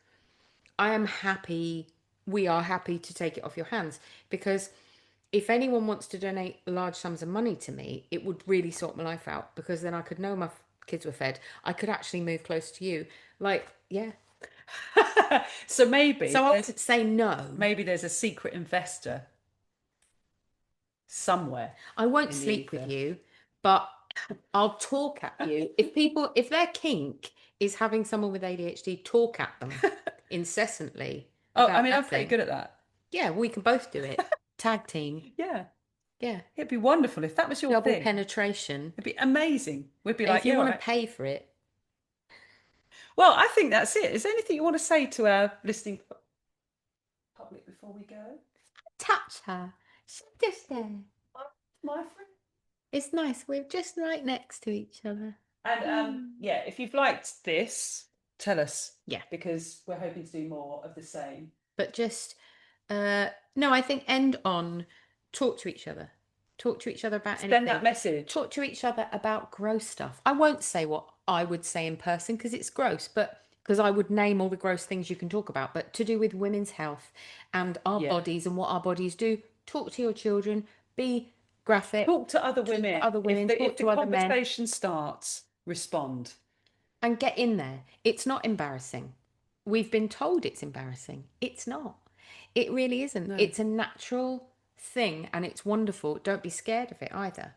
I am happy. We are happy to take it off your hands, because if anyone wants to donate large sums of money to me, it would really sort my life out, because then I could know my kids were fed. I could actually move close to you. Like, yeah. So maybe... So I wouldn't say no. Maybe there's a secret investor somewhere. I won't in the sleep with ether. you, but I'll talk at you. If their kink is having someone with ADHD talk at them incessantly. Oh, about I mean, I'm that pretty thing, good at that. Yeah, we can both do it. Tag team. Yeah. Yeah. It'd be wonderful if that was your Double thing. penetration. It'd be amazing. We'd be And like, if you yeah, want all to right. pay for it. Well, I think that's it. Is there anything you want to say to our listening public before we go? Touch her. She's just there. My friend. It's nice. We're just right next to each other. And yeah, if you've liked this, tell us. Yeah. Because we're hoping to do more of the same. But just, no, I think end on talk to each other. Talk to each other about anything. Send that message. Talk to each other about gross stuff. I won't say what I would say in person because it's gross, but because I would name all the gross things you can talk about, but to do with women's health and our bodies and what our bodies do. Talk to your children. Be graphic. Talk to other women. Other women. If the Talk to other men. conversation starts, respond. And get in there. It's not embarrassing. We've been told it's embarrassing. It's not. It really isn't. No. It's a natural thing and it's wonderful. Don't be scared of it either.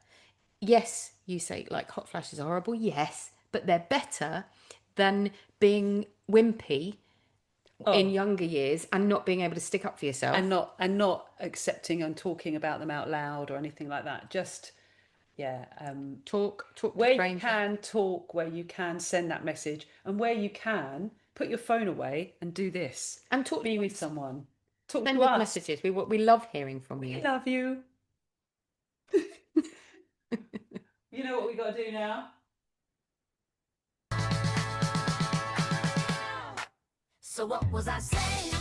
Yes, you say like hot flashes are horrible. Yes, but they're better than being wimpy in younger years and not being able to stick up for yourself. And not accepting and talking about them out loud or anything like that. Just talk where to you can talk, where you can send that message, and where you can put your phone away and do this and talk. Be with someone. Talk Send to us us. messages. We love hearing from you. We love you. You know what we got to do now? So what was I saying?